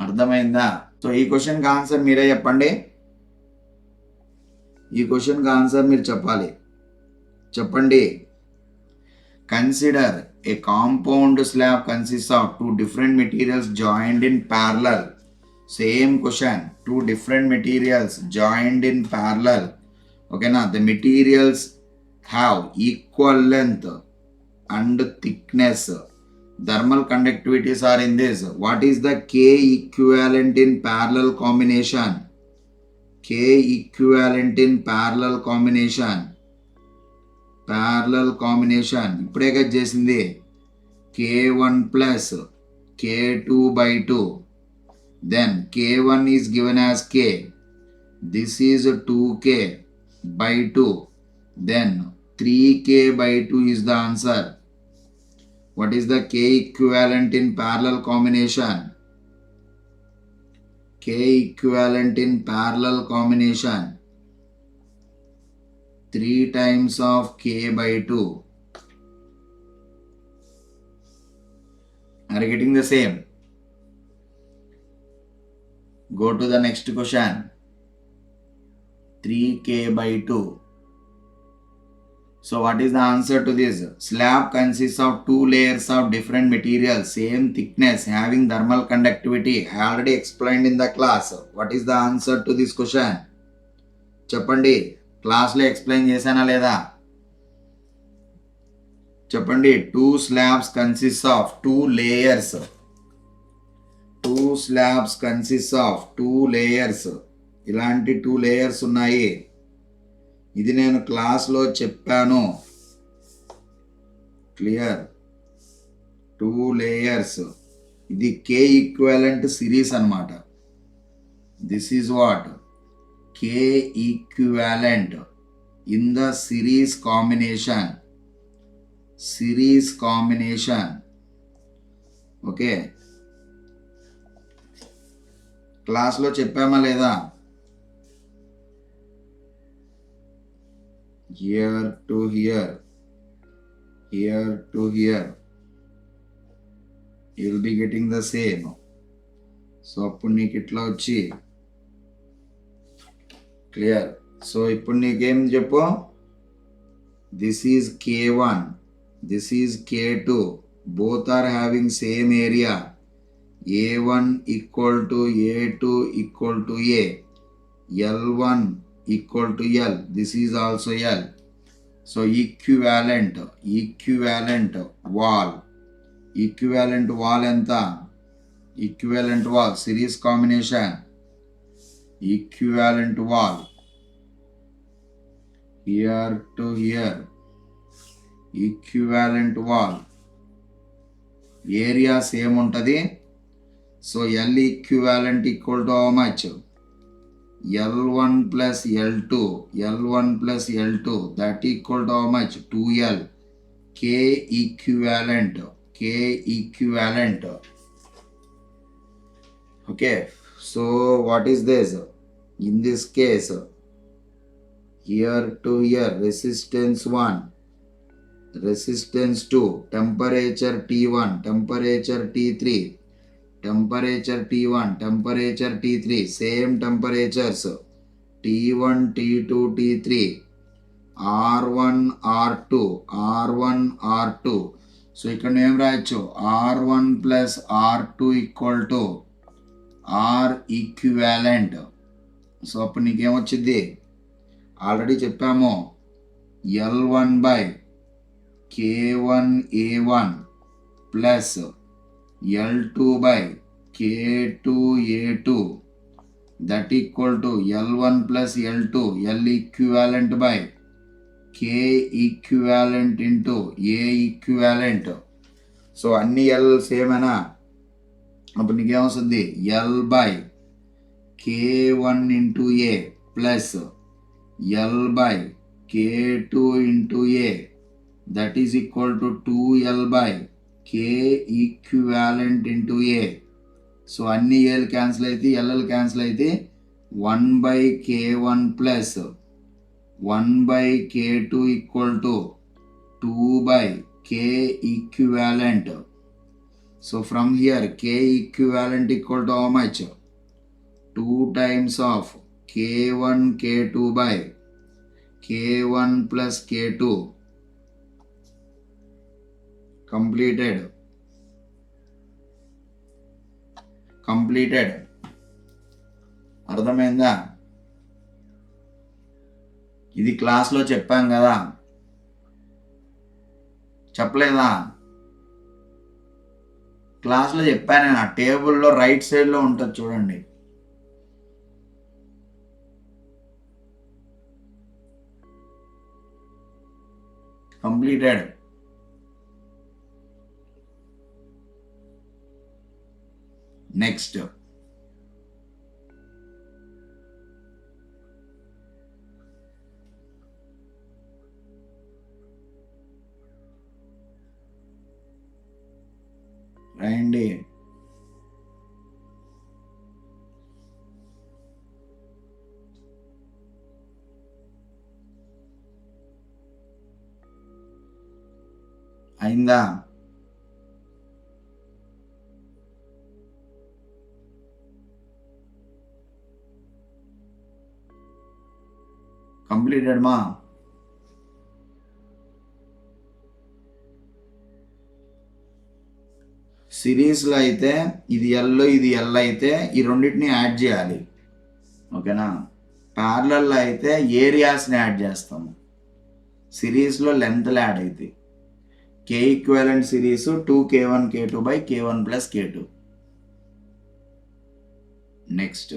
అర్థమైందా? So ఈ క్వశ్చన్కి answer మీరే చెప్పండి. ఈ క్వశ్చన్కి answer మీరు చెప్పండి. Consider A compound slab consist of 2 different materials joined in parallel. Same question, 2 different materials joined in parallel. ఓకేనా? The materials have equal length and thickness. Thermal conductivities are in this. What is the K equivalent in parallel combination? K equivalent in parallel combination. ఇప్పుడే కదా చేసింది, K1 plus K2/2. Then K1 is given as K. This is 2K/2. Then 3K/2 is the answer. What is the K equivalent in parallel combination? K equivalent in parallel combination, 3 times of K/2. Are you getting the same? Go to the next question. 3k by 2. So what is the answer to this? Slab consists of two layers of different materials, same thickness, having thermal conductivity. I already explained in the class. What is the answer to this question? చెప్పండి, క్లాస్లో explain చేశానా లేదా? చెప్పండి. Two slabs consist of two layers. Two slabs consist of two layers. ఇలాంటి two layers ఉన్నాయి. ఇది నేను క్లాస్లో చెప్పాను. క్లియర్? Two layers. ఇది కే ఈక్వాలెంట్ సిరీస్ అన్నమాట. This is what K equivalent in the series combination. Series combination. Okay, క్లాస్లో చెప్పామా లేదా? here to here, here to here, you will be getting the same. So అప్పుడు నీకు ఇట్లా వచ్చి clear. So ఇప్పుడు నీకేం చెప్పు, this is K1, this is K2, both are having same area. A1 equal to A2 equal to A, L1 equal to L, this is also L. So equivalent wall, equivalent wall enta, equivalent wall series combination, equivalent wall here to here, equivalent wall area same untadi. So L equivalent equal to how much? L1 plus L2, L1 plus L2, that equal to how much? 2L. K equivalent, K equivalent. Okay, so what is this? In this case, here to here, resistance 1, resistance 2, temperature T1, temperature T3, temperature T1, temperature T3, same temperatures T1, T2, T3, R1, R2, R1, R2. సో ఇక్కడ ఏం రాయొచ్చు, R1 plus R2 equal to R equivalent. So అప్పుడు నీకేమొచ్చింది, already చెప్పాము, L1 by K1A1 plus L2 by K2A2, that equal to L1 plus L2, L equivalent by K equivalent into A equivalent. So అన్ని L same అయినా అప్పుడు నీకేమొస్తుంది, L by K1 into A plus L by K2 into A, that is equal to 2L by K equivalent into A. So అన్ని ఏలు cancel అయితే LL cancel అయితే 1 by K1 plus 1 by K2 equal to 2 by K equivalent. So from here K equivalent equal to how much? 2 times of K1 K2 by K1 plus K2. Completed. అర్థమైందా? ఇది క్లాస్లో చెప్పాం కదా, చెప్పలేదా? క్లాస్లో చెప్పాను నేను. ఆ టేబుల్లో రైట్ సైడ్లో ఉంటుంది చూడండి. కంప్లీటెడ్. నెక్స్ట్ రాయండి. అయిందా? కంప్లీటెడ్ మా? సిరీస్లో అయితే ఇది ఎల్ ఇది ఎల్ అయితే ఈ రెండింటిని యాడ్ చేయాలి, ఓకేనా. ప్యారలల్లో అయితే ఏరియాస్ని యాడ్ చేస్తాము, సిరీస్లో లెంత్లు యాడ్ అవుతాయి. K equivalent series 2k1 k2 by k1 plus k2. Next,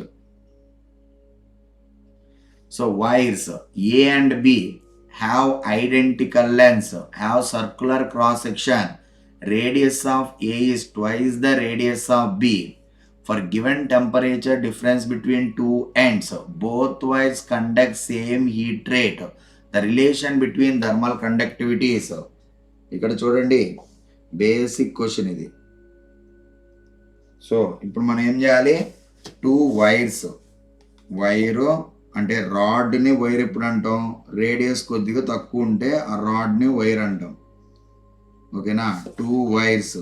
so wires A and B have identical lengths, have circular cross section, radius of A is twice the radius of B. For given temperature difference between two ends, both wires conduct same heat rate. The relation between thermal conductivity is. ఇక్కడ చూడండి, basic question ఇది. So ఇప్పుడు మనం ఏం చేయాలి, 2 wires, wire అంటే రాడ్ని wire ఎప్పుడు అంటాం, రేడియస్ కొద్దిగా తక్కువ ఉంటే ఆ రాడ్ని వైర్ అంటాం, ఓకేనా. 2 వైర్స్,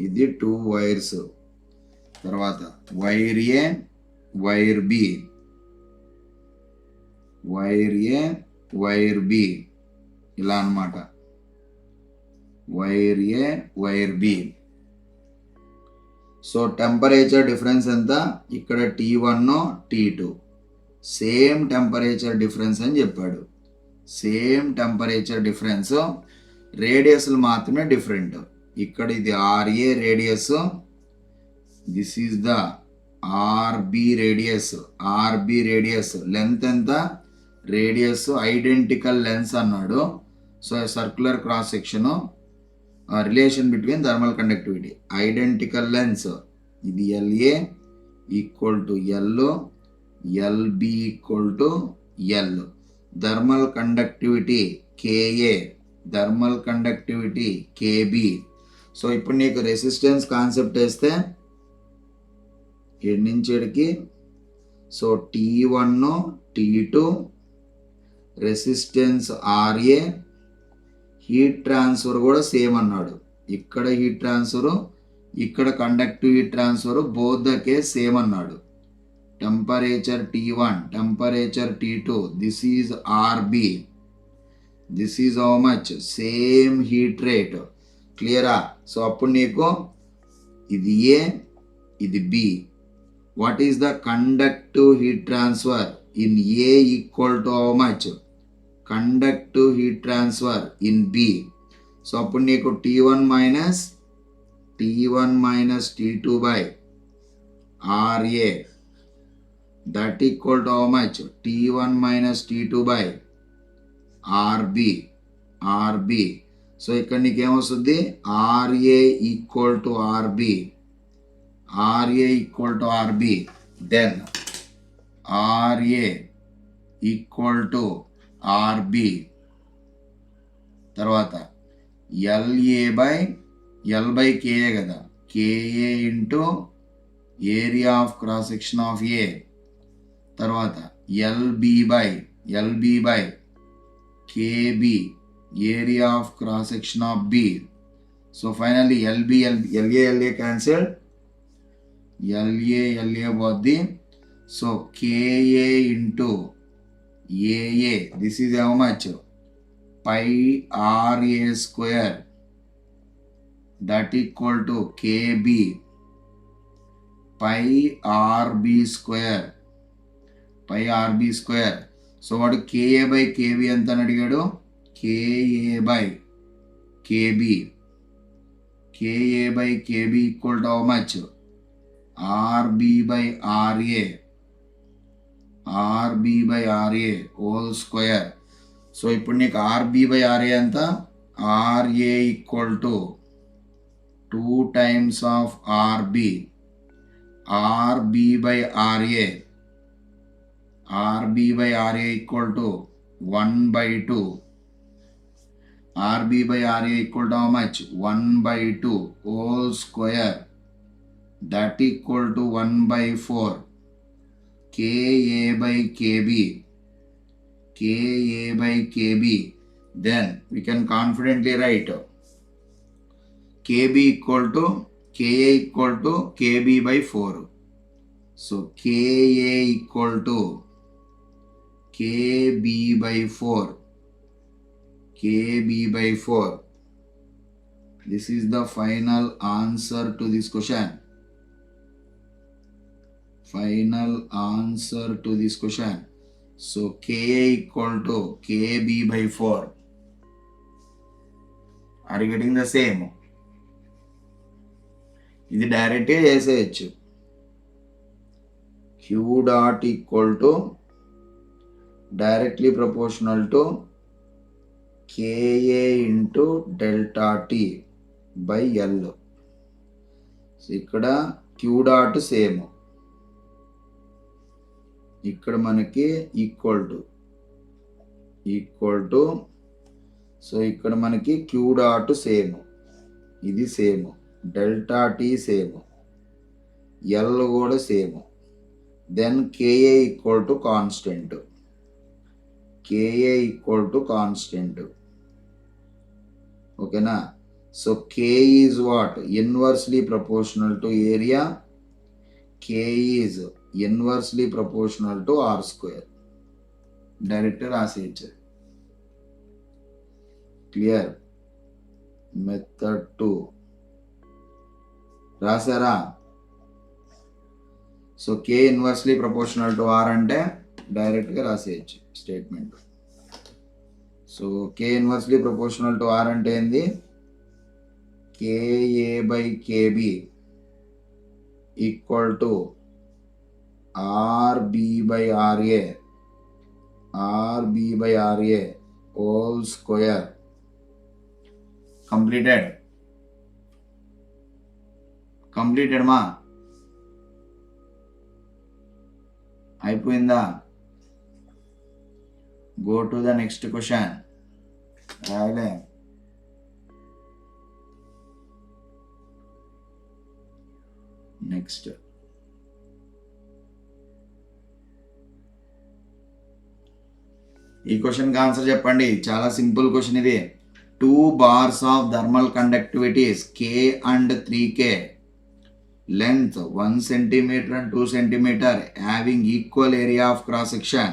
ఇది 2 వైర్స్. తర్వాత wire A, wire B, wire A, wire B, ఇలా అన్నమాట. Wire A, wire B. So temperature difference ఎంత, ఇక్కడ T1 T2 same temperature difference అని చెప్పాడు. సేమ్ టెంపరేచర్ డిఫరెన్స్, రేడియస్లు మాత్రమే డిఫరెంట్. ఇక్కడ ఇది RA radius, this is the RB radius. RB radius length ఎంత, రేడియస్ ఐడెంటికల్ లెన్స్ అన్నాడు. So circular cross section, relation between thermal conductivity, identical lens. ఇది LA equal to L, LB equal to L. Thermal conductivity KA, thermal conductivity KB. So ఇప్పుడు నీకు resistance concept వేస్తే ఏడు నుంచి ఏడుకి, so T1 T2 resistance RA, heat transfer కూడా same అన్నాడు. ఇక్కడ హీట్ ట్రాన్స్ఫర్, ఇక్కడ conductive heat transfer, both the case same అన్నాడు. Temperature T1, temperature T2, this is RB, this is how much, same heat rate. క్లియరా? So అప్పుడు నీకు ఇది A, ఇది B. What is the conductive heat transfer in A equal to how much, conductive heat transfer in B. So అప్పుడు నీకు T1 minus T2 by RA, that equal to how much, T1 minus T2 by RB. So ఇక్కడ నీకు ఏమొస్తుంది, RA equal to RB, RA equal to RB. Then RA equal to RB. తర్వాత LA by L by KA కదా, KA into area of cross section of A. తర్వాత LB by KB, area of cross section of B. So finally LA cancelled, LA పోద్ది. So KA into AA, this is how much, pi RA square, that equal to KB pi RB square. So వాడు KA by KB ఎంత అని అడిగాడు, KA by KB equal to how much, RB by RA whole square. So ఇప్పుడు నీకు RB by RA ఎంత, RA equal to 2 times of RB by RA equal to 1/2. RB by RA equal to how much, 1/2 whole square, that equal to 1/4. KA by KB. Then we can confidently write KA equal to KB by 4. So KA equal to KB by 4. KB by 4. This is the final answer to this question. Final answer to this question. So Ka equal to KB by 4. Are you getting the same? ఇది డైరెక్ట్గా చేసేయచ్చు. Q dot equal to directly proportional to Ka into delta T by L. So ఇక్కడ Q dot same, ఇక్కడ మనకి equal to so ఇక్కడ మనకి Q dot same, ఇది same, delta T same, L కూడా same. Then Ka equal to constant. Ka equal to constant. ఓకేనా? So K is what? Inversely proportional to area. K is inversely proportional to R square. Direct రాసేయచ్చు. Clear? Method 2 రాసారా? So K inversely proportional to R అంటే డైరెక్ట్గా రాసేయచ్చు statement. So K inversely proportional to R అంటే ఏంది? Ka by Kb equal to RB by RA, RB by RA whole square. Completed మా? అయిపోయిందా? Go to the next question. రాయలే? Next ఈ క్వశ్చన్కి ఆన్సర్ చెప్పండి. చాలా సింపుల్ క్వశ్చన్ ఇది. 2 bars of thermal conductivities K and 3K, length 1 cm and 2 cm, having equal area of cross section.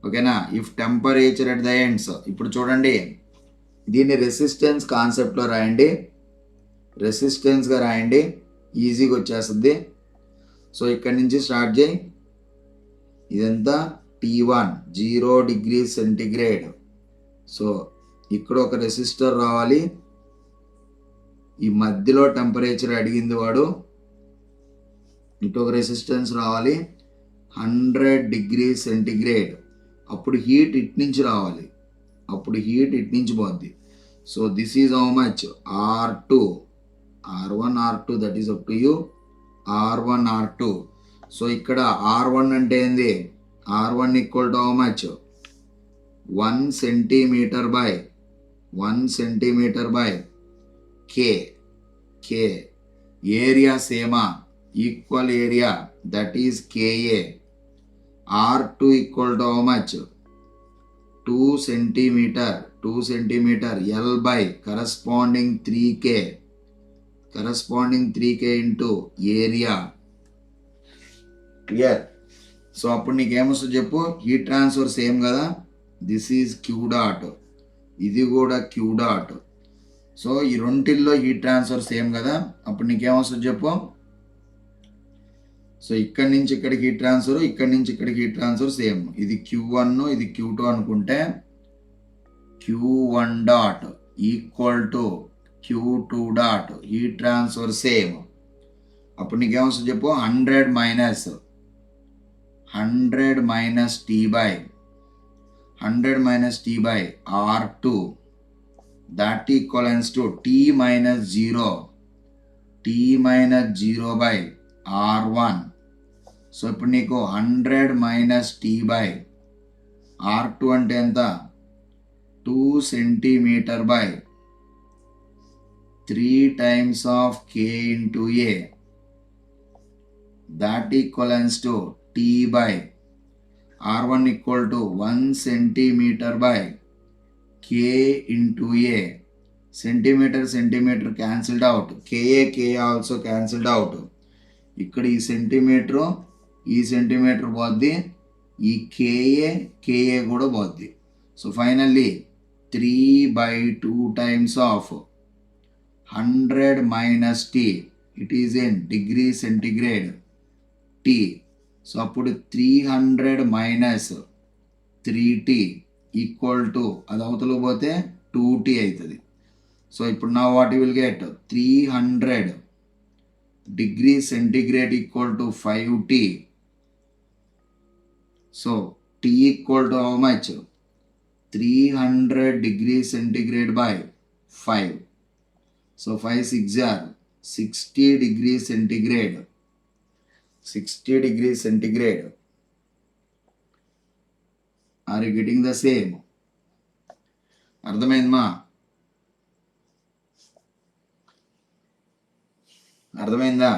ఓకేనా? If temperature at the ends, ఇప్పుడు చూడండి దీన్ని రెసిస్టెన్స్ కాన్సెప్ట్లో రాయండి, రెసిస్టెన్స్గా రాయండి, ఈజీగా వచ్చేస్తుంది. సో ఇక్కడి నుంచి స్టార్ట్ చేయి. ఇదంతా T1 0 డిగ్రీ సెంటిగ్రేడ్. సో ఇక్కడ ఒక రెసిస్టర్ రావాలి, ఈ మధ్యలో టెంపరేచర్ అడిగింది వాడు, ఇటు ఒక రెసిస్టెన్స్ రావాలి 100 డిగ్రీ సెంటిగ్రేడ్. అప్పుడు హీట్ ఇటు నుంచి రావాలి, అప్పుడు హీట్ ఇటు నుంచి పోద్ది. So this is how much? R2, R1 R2, that is up to you. R1 R2. సో ఇక్కడ R1 అంటే ఏంది? R1 equal to how much? 1 centimetre by 1 centimetre by K. Area సేమా? Equal area, that is Ka. R2 equal to how much? 2 centimetre L by corresponding 3K into area. Clear? సో అప్పుడు నీకేమొస్తుంది చెప్పు? Heat transfer same కదా. This is Q dot, ఇది కూడా Q dot. So ఈ రెండిల్లో heat transfer same కదా. అప్పుడు నీకేమొస్తుంది చెప్పు? సో ఇక్కడి నుంచి ఇక్కడికి హీట్ ట్రాన్స్ఫర్, ఇక్కడి నుంచి ఇక్కడికి హీట్ ట్రాన్స్ఫర్ సేమ్. ఇది Q1, ఇది Q2 అనుకుంటే Q1 dot equal to Q2 dot, heat transfer same. అప్పుడు నీకేమొస్తుంది చెప్పు? 100 minus T by R2, that equals to T minus 0 by R1. So ఇప్పుడు నీకు 100 మైనస్ T బై R2 అంటే ఎంత? 2 centimetre by 3 times of K into A, that equals to T by R1 equal to 1 centimeter by K into A. Centimetre cancelled out, K also cancelled out. ఇక్కడ ఈ centimetre పోద్ది, ఈ KA కూడా పోద్ది. So finally 3/2 times of 100 minus T, it is in degree centigrade T. So అప్పుడు 300 minus 3T equal to అది అవతల పోతే 2T అవుతుంది. సో ఇప్పుడు నా what you will get 300 degree centigrade equal to 5T. So T equal to how much? 300 degree centigrade by 5. So 5 6 are 60 degree centigrade. 60 degree centigrade. Are you getting the same? అర్థమైందమ్మా? అర్థమైందా?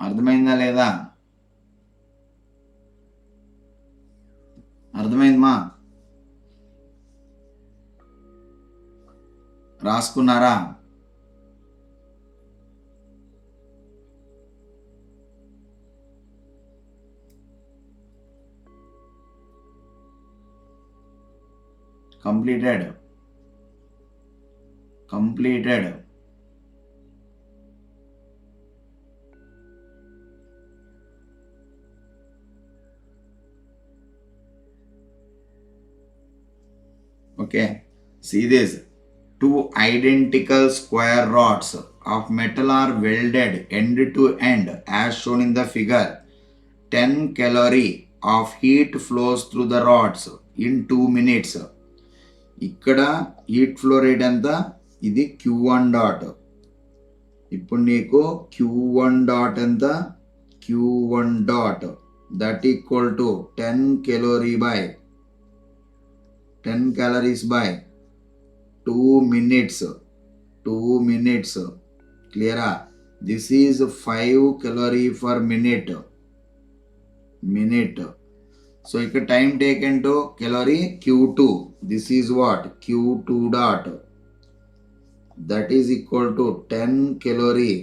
అర్థమైందా లేదా? అర్థమైందమ్మా? రాసుకున్నారా? completed. Okay, see this. Two identical square rods of metal are welded end to end as shown in the figure. 10 calorie of heat flows through the rods in 2 minutes. ఇక్కడ heat flow rate ఎంత? ఇది Q1 dot. ఇప్పుడు నీకు Q1 dot ఎంత? Q1 dot that equal to 10 calorie by 10 calories by 2 minutes. 2 minutes. Clear? This is 5 calorie per minute. So ఇక్కడ time taken to calorie Q2. This is what? Q2 dot. That is equal to 10 calorie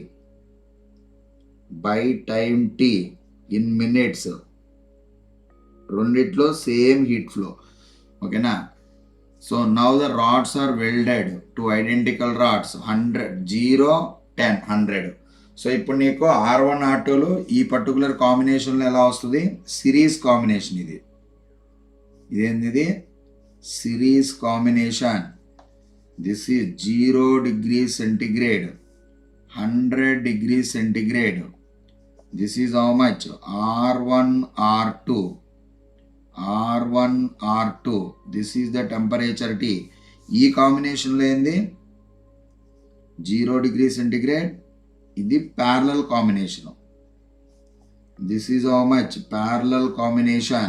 by time T in minutes. రెండిట్లో same heat flow. ఓకేనా? So now the rods are welded to identical rods 100 0 10 100. సో ఇప్పుడు నీకు R1 R2లు ఈ particular కాంబినేషన్లో ఎలా వస్తుంది? Series combination. ఇదేంది? Series combination. This is 0 degree centigrade 100 degree centigrade. This is how much? R1 R2. R1 R2. This is the temperature T. ఈ కాంబినేషన్లో ఏంది? 0 degree centigrade. ఇది parallel combination. This is how much? Parallel combination.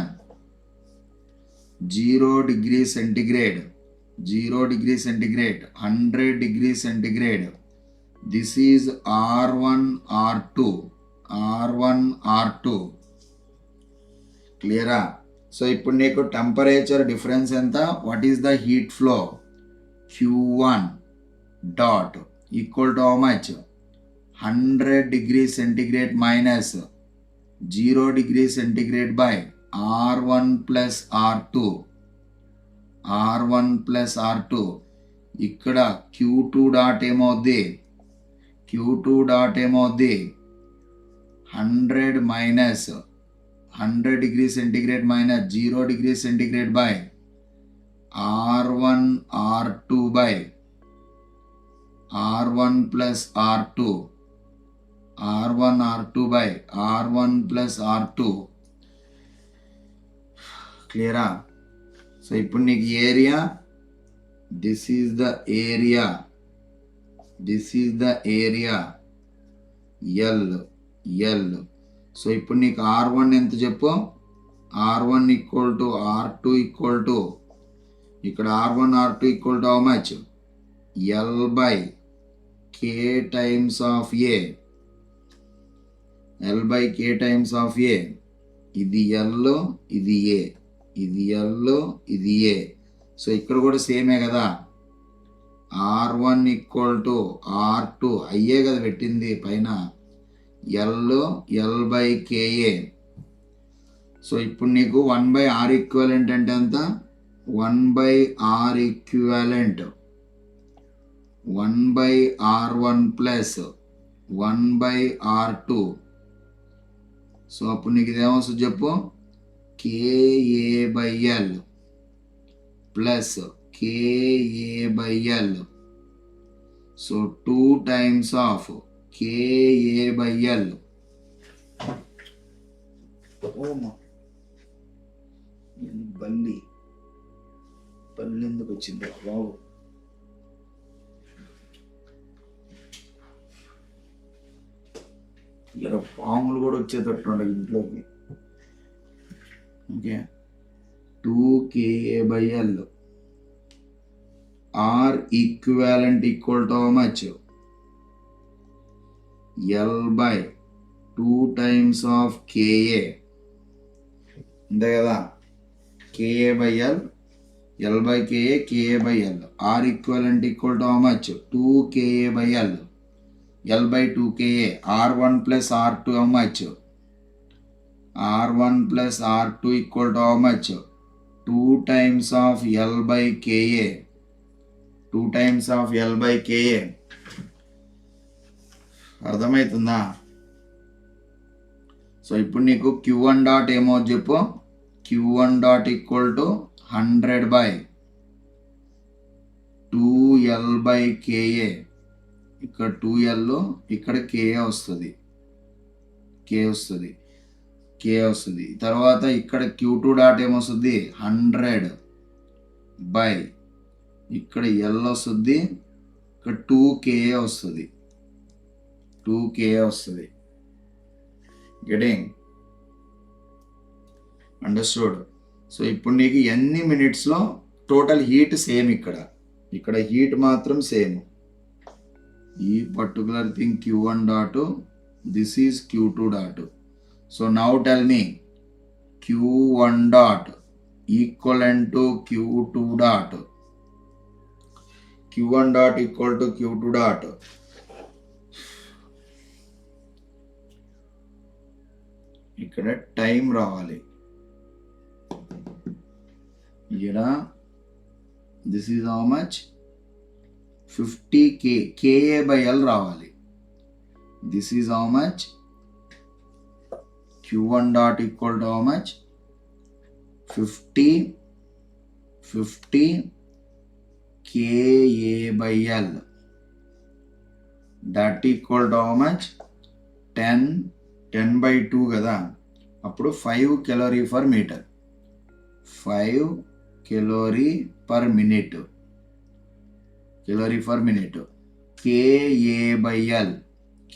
0 degree centigrade. 0 degree centigrade. 100 degree centigrade. This is R1 R2. R1 R2. Clear? So ఇప్పుడు నీకు temperature difference ఎంత? What is the heat flow? Q1 dot equal to how much? 100 degree centigrade minus 0 degree centigrade by R1 plus R2. R1 plus R2. ఇక్కడ Q2 dot ఏమవుద్ది? Q2 dot ఏమవుద్ది? 100 minus 100 degree centigrade minus 0 degree centigrade by R1 R2 by R1 plus R2. R1 R2 by R1 plus R2. క్లియరా? సో ఇప్పుడు నీకు area, this is the area, this is the area L. So ఇప్పుడు నీకు R1 ఎంత చెప్పు? R1 equal to R2 equal to, ఇక్కడ R1 R2 equal to how much? L by K times of A. L by K times of A. ఇది L, ఇది A, ఇది L, ఇది A. So ఇక్కడ కూడా సేమే కదా. R1 ఈక్వల్ టు R2 అయ్యే కదా పెట్టింది పైన. L by KA. సో ఇప్పుడు నీకు 1/R ఈక్వాలెంట్ అంటే ఎంత? 1/R equivalent 1/R1 plus 1/R2. So అప్పుడు నీకు ఇదేమొస్తుంది చెప్పు? KA/L plus KA/L. So 2 times of KA/L. బల్లి ఎందుకు వచ్చింది బాబు? ఇలా పాములు కూడా వచ్చేటట్టు ఇంట్లోకి. Okay, 2KA/L. R equivalent equal to how much? L by 2 times of KA. అంతే కదా? KA/L, L by KA, KA/L. R equivalent equal to how much? 2KA/L. L by 2KA. R1 plus R2 how much? R1 plus R2 equal to how much? 2 times of L by KA. 2 times of L by KA. అర్థమవుతుందా? So ఇప్పుడు నీకు Q1 dot ఏమో చెప్పు? Q1 dot equal to 100 by 2L by KA. ఇక్కడ 2L, ఇక్కడ KA వస్తుంది. తర్వాత ఇక్కడ Q2 డాట్ ఏమొస్తుంది? 100 by ఇక్కడ L వస్తుంది, ఇక్కడ 2KA వస్తుంది. Getting understood? సో ఇప్పుడు నీకు ఎన్ని మినిట్స్లో టోటల్ హీట్ సేమ్. ఇక్కడ హీట్ మాత్రం సేమ్. ఈ particular thing Q1 dot, this is Q2 dot. So now tell me Q1 dot equivalent to Q2 dot. Q1 dot equal to Q2 dot. ఇక్కడ time రావాలి. ఇక్కడ this is how much? 50K, KA/L రావాలి. This is how much? Q1 dot equal to how much? 50 KA/L. That equal to how much? 10 by 2 కదా, అప్పుడు 5 calorie per meter. 5 calorie per minute.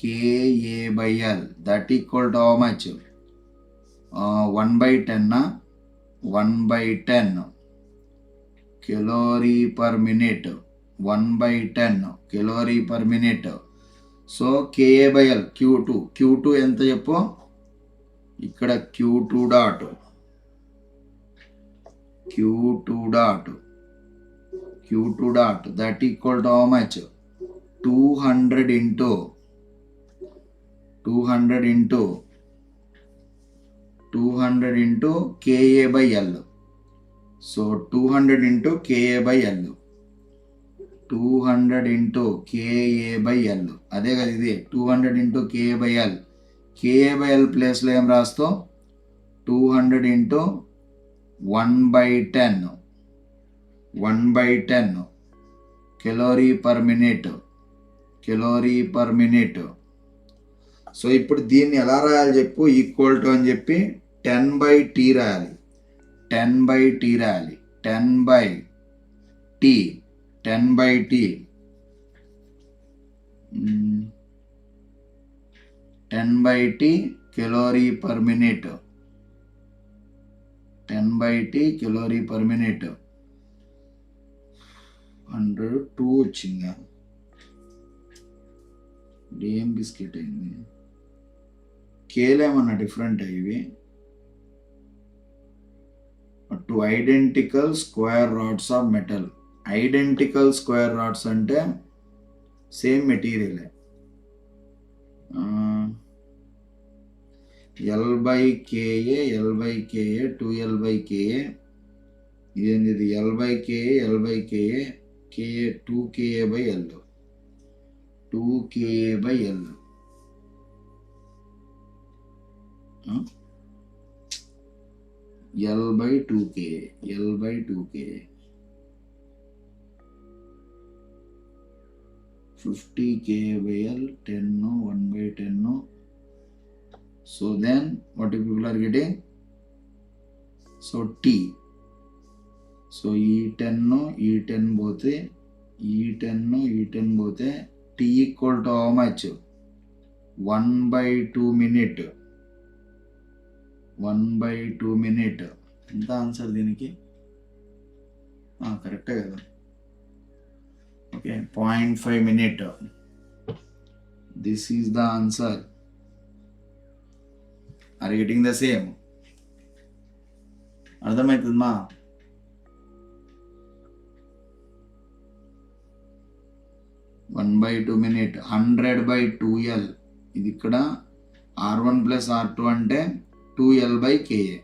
KA/L that equal to how much? 1/10 1/10 calorie per minute. 1/10 calorie per minute. So KA/L Q2 ఎంత చెప్పు? ఇక్కడ Q2 dot that equal to how much? 200 into KA/L. So 200 into KA/L. 200 into KA/L. అదే కదా ఇది 200 into KA/L. KA/L ప్లేస్లో ఏం రాస్తావు? 200 into 1/10 calorie per minute. So ఇప్పుడు దీన్ని ఎలా రాయాలి చెప్పు? ఈక్వల్ టు అని చెప్పి 10/T రాయాలి. 10/T 10/T calorie per minute. 10/T calorie per minute. 102 వచ్చిందా? ఏం బిస్కెట్ అయింది? కేలేమన్నా డిఫరెంట్ ఇవి. 2 identical square rods of metal. Identical square rods అంటే same మెటీరియలే. L by KA, L by KA, 2L by KA. ఇదేంటిది L by KA, L by KA, KA 2KA by L. 2KA by L. L by 2KA, L by 2KA. 50KA by L, 10, 1 by 10. So then what people are getting? So T. So E10 పోతే E10 పోతే T equal to how much? 1 by 2 minute. 1 by 2 minute. ఎంత answer దీనికి? కరెక్టే కదా. Okay, 0.5 minute. This is the answer. Are you getting the same? అర్థమవుతుందా? One by 2 minute. 100 by 2L. ఇది ఇక్కడ R1 plus R2 అంటే 2L by KA.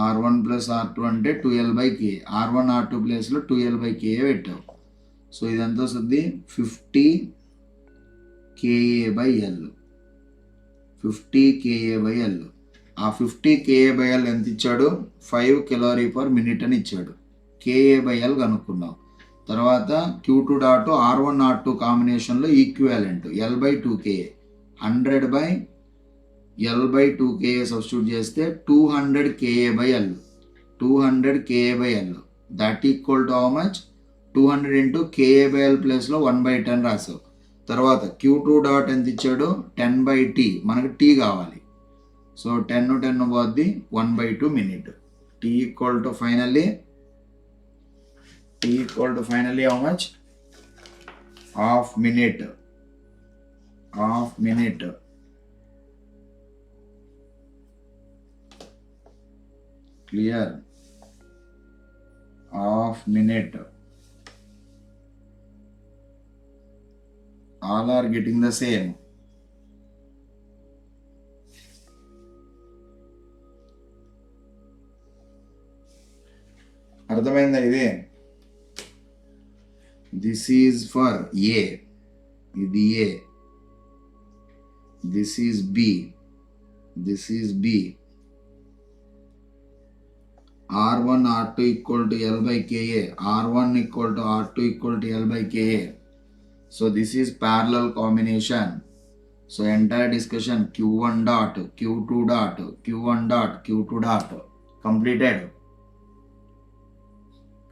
R1 plus R2 అంటే 2L by KA. R1 R2 ప్లేస్లో 2L by KA పెట్టావు. So ఇదంతా వస్తుంది 50 KA by L. 50 KA by L. ఆ 50 KA by L ఎంత ఇచ్చాడు? 5 calorie per minute అని ఇచ్చాడు. KA by L కనుక్కున్నాం. తర్వాత Q2 డాట్ R1 R2 కాంబినేషన్లో equivalent L by 2KA. 100 by L by 2KA substitute చేస్తే 200 KA by L. 200 KA by L. That equal to how much? 200 into KA by L ప్లేస్లో 1/10 రాసావు. తర్వాత Q2 dot ఎంత ఇచ్చాడు? 10 by T. మనకు T కావాలి. So 10 పోద్ది 1/2 minute. T equal to finally how much? Half minute. Clear? Half minute. All are getting the same. అర్థమైందా ఇది? This is for A. ఇది A. This is B. R1 R2 equal to L by KA. R1 equal to R2 equal to L by KA. So this is parallel combination. So entire discussion Q1 dot, Q2 dot, Q1 dot, Q2 dot.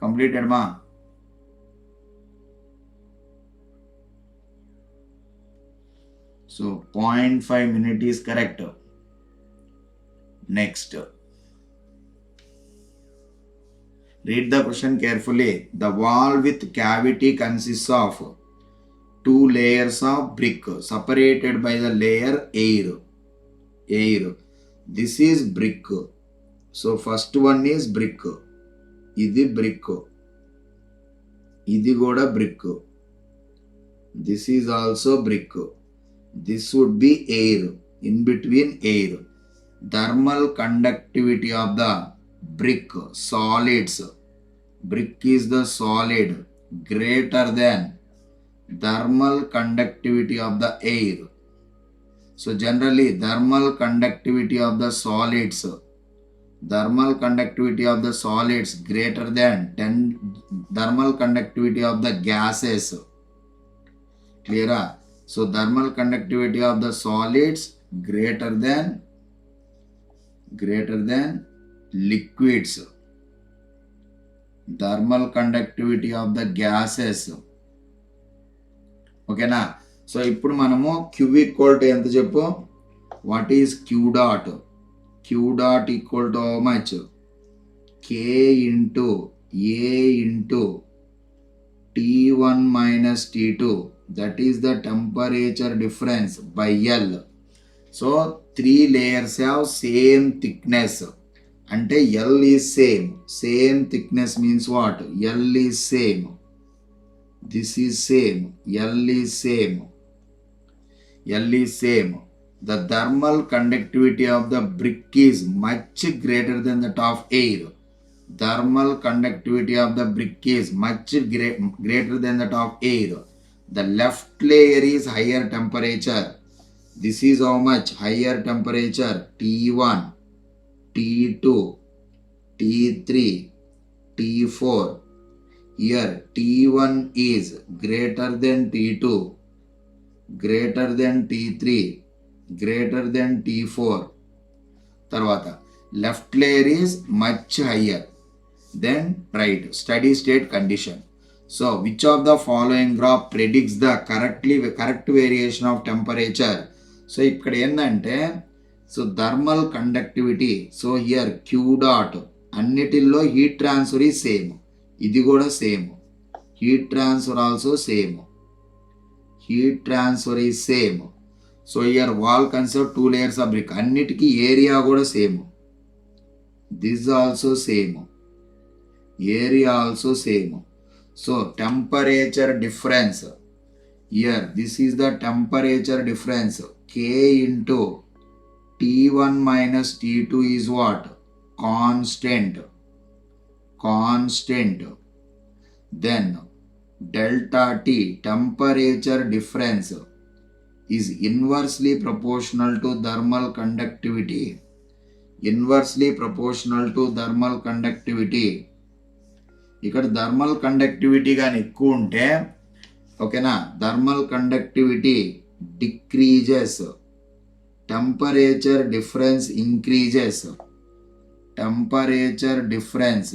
Completed ma? So 0.5 minute is correct. Next. Read the question carefully. The wall with cavity consists of 2 layers of brick separated by the layer air. This is brick. So first one is brick. ఇది brick. ఇది కూడా brick. This is also brick. This would be air. In between air. Thermal conductivity of the brick solids. Brick is the solid greater than thermal conductivity of the air. So generally thermal conductivity of the solids greater than thermal conductivity of the gases. Clear? So thermal conductivity of the solids greater than liquids. Thermal conductivity of the gases. ఓకేనా? So ఇప్పుడు మనము Q equal to ఎంత చెప్పు? What is Q dot? Q dot equal to how much? K into A into T1 minus T2. That is the temperature difference by L. So 3 layers have same thickness. Ante L is same. Same thickness means what? L is same. This is same. L is same. the thermal conductivity of the brick is much greater than that of air. Thermal conductivity of the brick is much greater than that of air. The left layer is higher temperature. This is how much higher temperature? T1, T2, T3, T4. Here T1 is greater than T2, greater than T3, greater than T4. తర్వాత left layer is much higher than right. Steady state condition. So which of the following graph predicts the correct variation of temperature? So ఇక్కడ ఏంటంటే so thermal conductivity. So here Q dot అన్నిటిల్లో heat transfer is same. ఇది కూడా same. Heat transfer also same. Heat transfer is same. So here wall concept 2 layers of brick. అన్నిటికీ area కూడా same. This also same. Area also same. So temperature difference. Here this is the temperature difference. K into T1 minus T2 is what? Constant. Then delta T, temperature difference, is inversely proportional to thermal conductivity. Inversely proportional to thermal conductivity. ఇక్కడ thermal conductivity కానీ ఎక్కువ ఉంటే ఓకేనా, thermal conductivity decreases, temperature difference increases. Temperature difference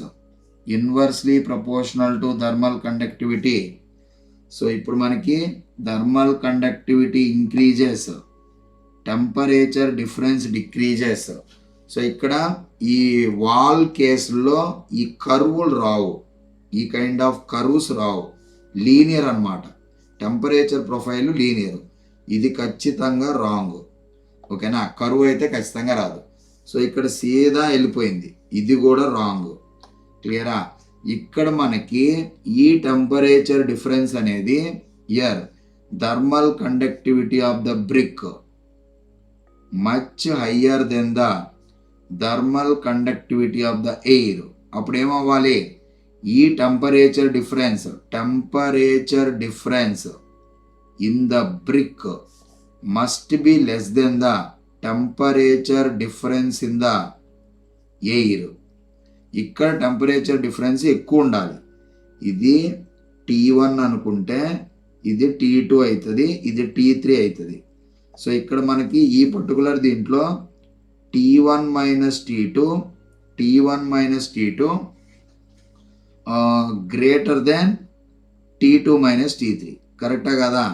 inversely proportional to thermal conductivity. So ఇప్పుడు మనకి thermal conductivity increases, temperature difference decreases. So ఇక్కడ ఈ wall కేసులో ఈ కర్వులు రావు, ఈ కైండ్ ఆఫ్ కర్వ్స్ రావు, లీనియర్ అన్నమాట. Temperature profile linear. ఇది ఖచ్చితంగా రాంగ్. ఓకేనా, కరువు అయితే ఖచ్చితంగా రాదు. సో ఇక్కడ సీదా వెళ్ళిపోయింది. ఇది కూడా రాంగ్. క్లియరా? ఇక్కడ మనకి ఈ టెంపరేచర్ డిఫరెన్స్ అనేది ఇయర్ thermal conductivity of the brick much higher than the thermal conductivity of the air. అప్పుడు ఏమవ్వాలి? ఈ temperature difference in the brick must be less than the temperature difference in the air. ఇక్కడ temperature difference ఎక్కువ ఉండాలి. ఇది T1 అనుకుంటే ఇది T2 అవుతుంది, ఇది T3 అవుతుంది. సో ఇక్కడ మనకి ఈ పర్టికులర్ దీంట్లో T1 minus T2 greater than T2 minus T3. కరెక్టా కదా?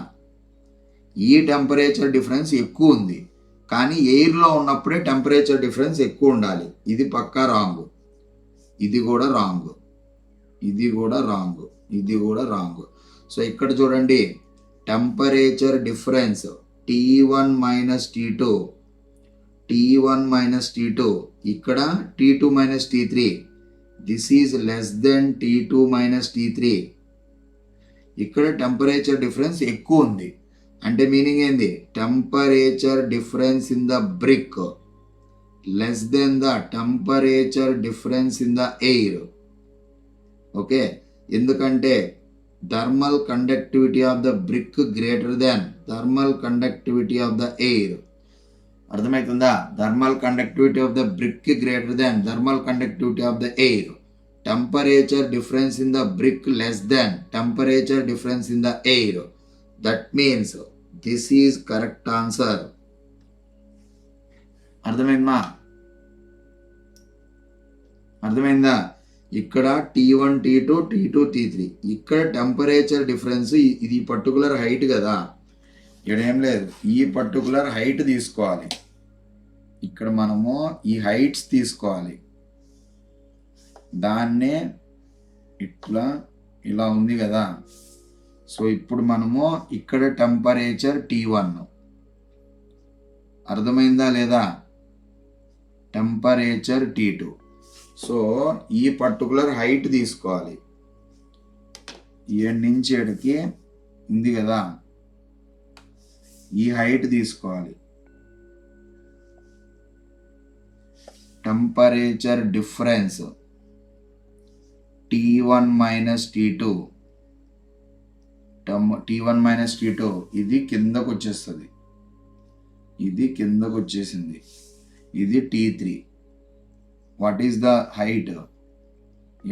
ఈ టెంపరేచర్ డిఫరెన్స్ ఎక్కువ ఉంది, కానీ ఎయిర్లో ఉన్నప్పుడే టెంపరేచర్ డిఫరెన్స్ ఎక్కువ ఉండాలి. ఇది పక్కా రాంగ్. ఇది కూడా రాంగ్. సో ఇక్కడ చూడండి, temperature difference T1 minus T2, ఇక్కడ T2 minus T3. This is less than T2 minus T3. ఇక్కడ టెంపరేచర్ డిఫరెన్స్ ఎక్కువ ఉంది అంటే మీనింగ్ ఏంది? Temperature difference in the brick less than the temperature difference in the air. Okay, ఎందుకంటే thermal conductivity of the brick greater than thermal conductivity of the air. అర్థమవుతుందా? Thermal conductivity of the brick greater than thermal conductivity of the air. Temperature difference in the brick less than temperature difference in the air. That means this is correct answer. అర్థమైందా? ఇక్కడ T1 T2 T3. ఇక్కడ temperature difference ఇది particular height కదా. ఇక్కడ ఏం లేదు, ఈ particular height తీసుకోవాలి. ఇక్కడ మనము ఈ హైట్స్ తీసుకోవాలి. దాన్నే ఇలా ఉంది కదా. సో ఇప్పుడు మనము ఇక్కడ టెంపరేచర్ T1, అర్థమైందా లేదా? Temperature T2. సో ఈ పర్టికులర్ హైట్ తీసుకోవాలి. 7 నుంచి 7కి ఉంది కదా, ఈ హైట్ తీసుకోవాలి. Temperature difference T1 minus T2 ఇది కిందకు వచ్చేస్తుంది, ఇది కిందకు వచ్చేసింది, ఇది T3. What is the height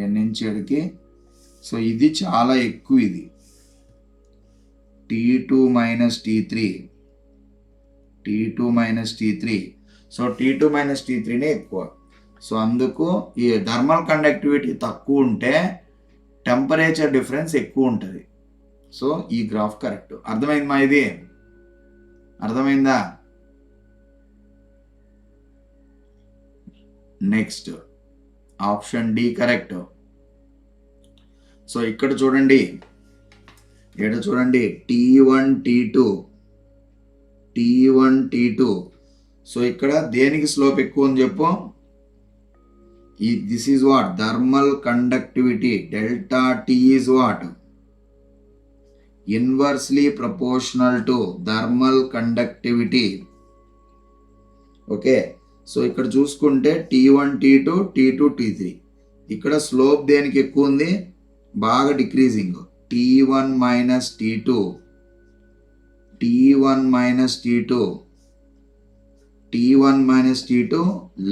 N నుంచి ఎడికి? సో ఇది చాలా ఎక్కువ, ఇది T2 minus T3. So T2 minus T3నే ఎక్కువ. సో అందుకు ఈ థర్మల్ కండక్టివిటీ తక్కువ ఉంటే టెంపరేచర్ డిఫరెన్స్ ఎక్కువ ఉంటుంది. సో ఈ గ్రాఫ్ కరెక్ట్. అర్థమైందా? ఇది అర్థమైందా? Next option D correct. So ఇక్కడ చూడండి, T1 T2. సో ఇక్కడ దేనికి స్లోప్ ఎక్కువ అని చెప్పు? This is what? Thermal conductivity. Delta T is what? Inversely proportional to thermal conductivity. Okay, so ఇక్కడ చూసుకుంటే T1 T2 T3. ఇక్కడ స్లోప్ దేనికి ఎక్కువ ఉంది? బాగా decreasing. T1 minus T2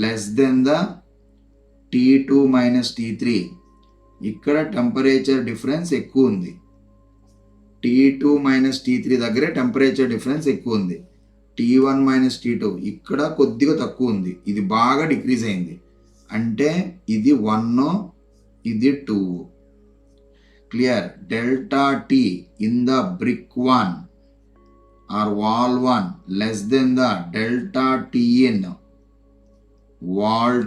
less than the T2 minus T3. ఇక్కడ టెంపరేచర్ డిఫరెన్స్ ఎక్కువ ఉంది. T2 మైనస్ T3 దగ్గరే టెంపరేచర్ డిఫరెన్స్ ఎక్కువ ఉంది. T1 మైనస్ T2 ఇక్కడ కొద్దిగా తక్కువ ఉంది, ఇది బాగా డిక్రీజ్ అయింది. అంటే ఇది 1, ఇది 2. Clear? Delta T in the brick 1 or wall 1 less than the delta T in wall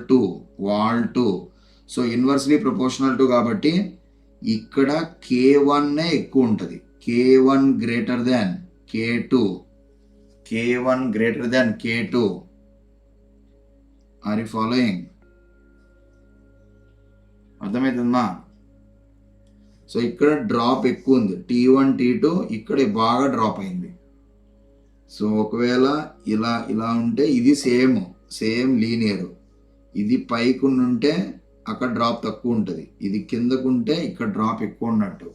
2. So inversely proportional to కాబట్టి ఇక్కడ K1 ఎక్కువ ఉంటుంది. K1 greater than K2. Are you following? అర్థమవుతుందా? సో ఇక్కడ డ్రాప్ ఎక్కువ ఉంది. T1 T2 ఇక్కడ బాగా డ్రాప్ అయింది. సో ఒకవేళ ఇలా ఉంటే ఇది సేమ్ లీనియర్. ఇది పైకి ఉంటే అక్కడ డ్రాప్ తక్కువ ఉంటుంది, ఇది కిందకుంటే ఇక్కడ డ్రాప్ ఎక్కువ ఉన్నట్టు.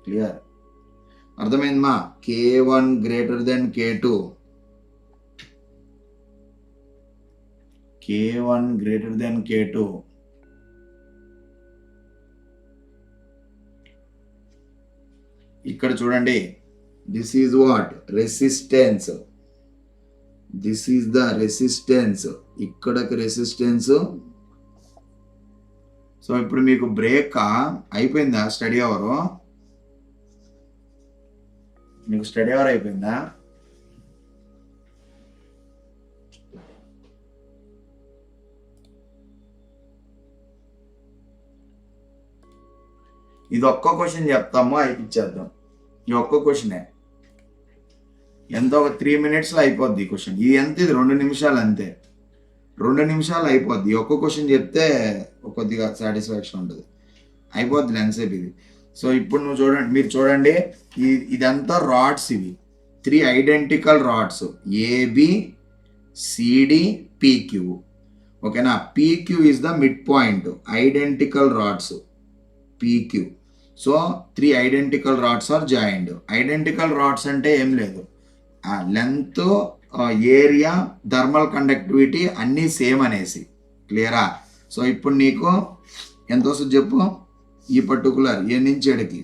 క్లియర్? అర్థమైందమ్మా? K1 greater than K2. ఇక్కడ చూడండి, this is what? Resistance. This is the resistance. ఇక్కడకి రెసిస్టెన్స్. సో ఇప్పుడు మీకు బ్రేక్ అయిపోయిందా? స్టడీ అవర్ మీకు స్టడీ అవర్ అయిపోయిందా? ఇది ఒక్క క్వశ్చన్ చెప్తాము, అయిపించేద్దాం. ఈ ఒక్క క్వశ్చనే ఎంత? ఒక 3 minutesలో అయిపోద్ది ఈ క్వశ్చన్. ఇది ఎంత? ఇది 2 నిమిషాలు అంతే. 2 నిమిషాలు అయిపోద్ది. ఒక్క క్వశ్చన్ చెప్తే కొద్దిగా సాటిస్ఫాక్షన్ ఉంటుంది. అయిపోద్ది ఎంతసేపు ఇది. సో ఇప్పుడు మీరు చూడండి, ఇదంతా రాడ్స్. ఇవి 3 identical rods, AB CD PQ. ఓకేనా? PQ is the mid point. Identical rods PQ. So 3 identical rods are joined. Identical rods అంటే ఏం లేదు, లెంత్, ఏరియా, థర్మల్ కండక్టివిటీ అన్నీ సేమ్ అనేసి. క్లియరా? సో ఇప్పుడు నీకు ఎంత వస్తుంది చెప్పు? ఈ పర్టికులర్ ఏ నుంచి ఎడికి.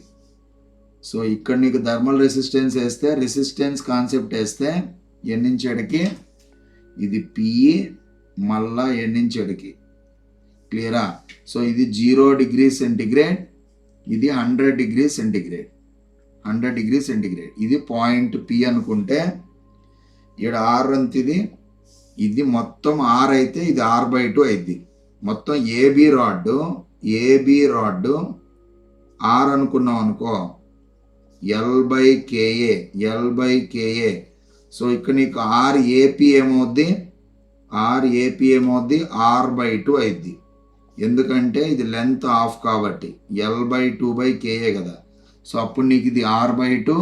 సో ఇక్కడ నీకు థర్మల్ రెసిస్టెన్స్ వేస్తే, రెసిస్టెన్స్ కాన్సెప్ట్ వేస్తే ఎన్ నుంచి ఎడికి ఇది పిఈ మళ్ళా ఎన్ నుంచి ఎడికి. క్లియరా? సో ఇది 0 degrees సెంటిగ్రేడ్, ఇది 100 degrees సెంటిగ్రేడ్. ఇది పాయింట్ పి అనుకుంటే ఇక్కడ ఆర్ అంతది. ఇది మొత్తం ఆర్ అయితే ఇది R/2 అయింది. మొత్తం ఏబి రాడ్ ఆర్ అనుకున్నాం అనుకో, L/KA. సో ఇక్కడ నీకు RAP ఏమవుద్ది? R/2 అయింది. ఎందుకంటే ఇది లెంత్ ఆఫ్ కాబట్టి L/2/KA కదా. సో అప్పుడు నీకు ఇది R/2,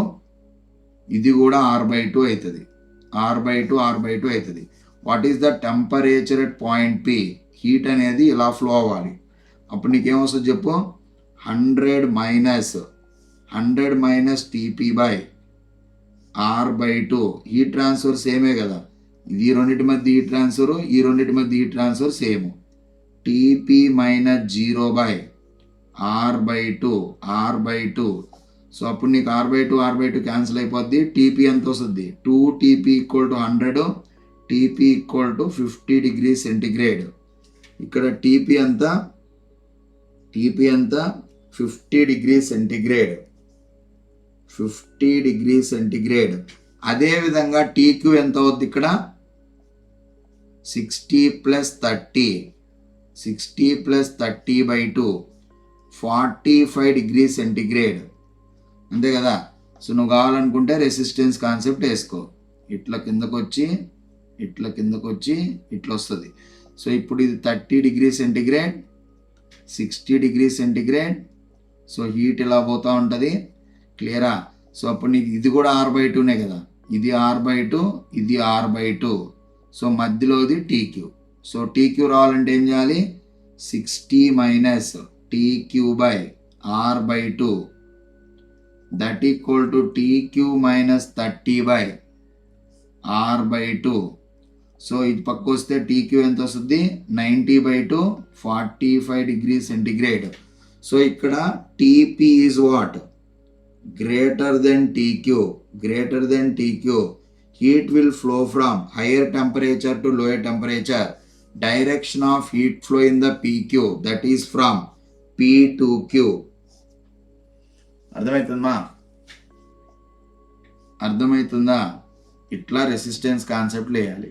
ఇది కూడా R/2 అవుతుంది. R/2 అవుతుంది. What is the temperature at point P, heat అనేది ఇలా ఫ్లో అవ్వాలి. అప్పుడు నీకేమొస్తుంది చెప్పు, 100 minus TP by R/2. Heat transfer సేమే కదా, ఇది రెండింటి మధ్య హీట్ ట్రాన్స్ఫర్, ఈ రెండింటి మధ్య heat transfer same. TP minus 0 by R/2. సో అప్పుడు నీకు R/2 క్యాన్సిల్ అయిపోద్ది. టీపీ ఎంత వస్తుంది, 2TP equal to 100, TP equal to 50 degree centigrade. ఇక్కడ టీపీ అంతా 50 డిగ్రీ సెంటిగ్రేడ్. అదేవిధంగా టీక్యూ ఎంత అవుద్ది ఇక్కడ, 60 ప్లస్ 30/2, 45 డిగ్రీ సెంటిగ్రేడ్, అంతే కదా. సో నువ్వు కావాలనుకుంటే రెసిస్టెన్స్ కాన్సెప్ట్ వేసుకో, ఇట్లా కిందకు వచ్చి ఇట్లా వస్తుంది. సో ఇప్పుడు ఇది 30 degree centigrade, 60 degree centigrade. So heat ఇలా పోతూ ఉంటుంది, క్లియరా. సో అప్పుడు నీకు ఇది కూడా R/2నే కదా, ఇది R/2, ఇది R/2. సో మధ్యలోది టీక్యూ. సో టీక్యూ రావాలంటే ఏం చేయాలి, 60 minus TQ by R/2 that equal to TQ minus 30 by R/2. So ఇది పక్క వస్తే టీక్యూ ఎంత వస్తుంది, 90/2, 45 డిగ్రీ సెంటిగ్రేడ్. సో ఇక్కడ TP is what, greater than TQ. Heat will flow from higher temperature to lower temperature. Direction of heat flow in the PQ, that is from P to Q. అర్థమవుతుందా? ఇట్లా resistance concept వేయాలి.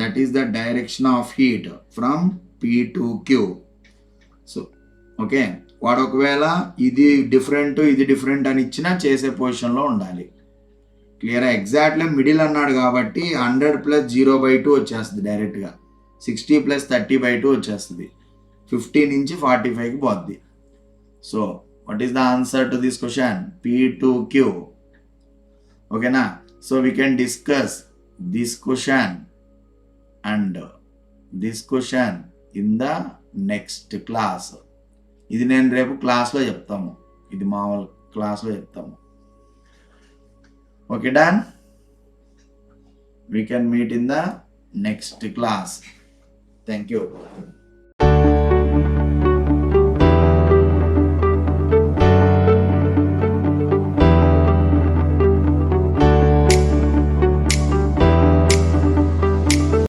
That is the direction of heat from P to Q. So okay, వాడు ఒకవేళ ఇది different అని ఇచ్చినా చేసే పొజిషన్లో ఉండాలి. క్లియరా? ఎగ్జాక్ట్లీ మిడిల్ అన్నాడు కాబట్టి 100 ప్లస్ 0/2 వచ్చేస్తుంది డైరెక్ట్గా, 60 ప్లస్ 30/2 వచ్చేస్తుంది, 50 నుంచి 45కి పోద్ది. So what is the answer to this question, P to Q. ఓకేనా? So we can discuss this question and this question in the next class. ఇది నేను రేపు క్లాస్లో చెప్తాము, ఇది మామూలు క్లాస్లో చెప్తాము. Okay, done? We can meet in the next class. Thank you.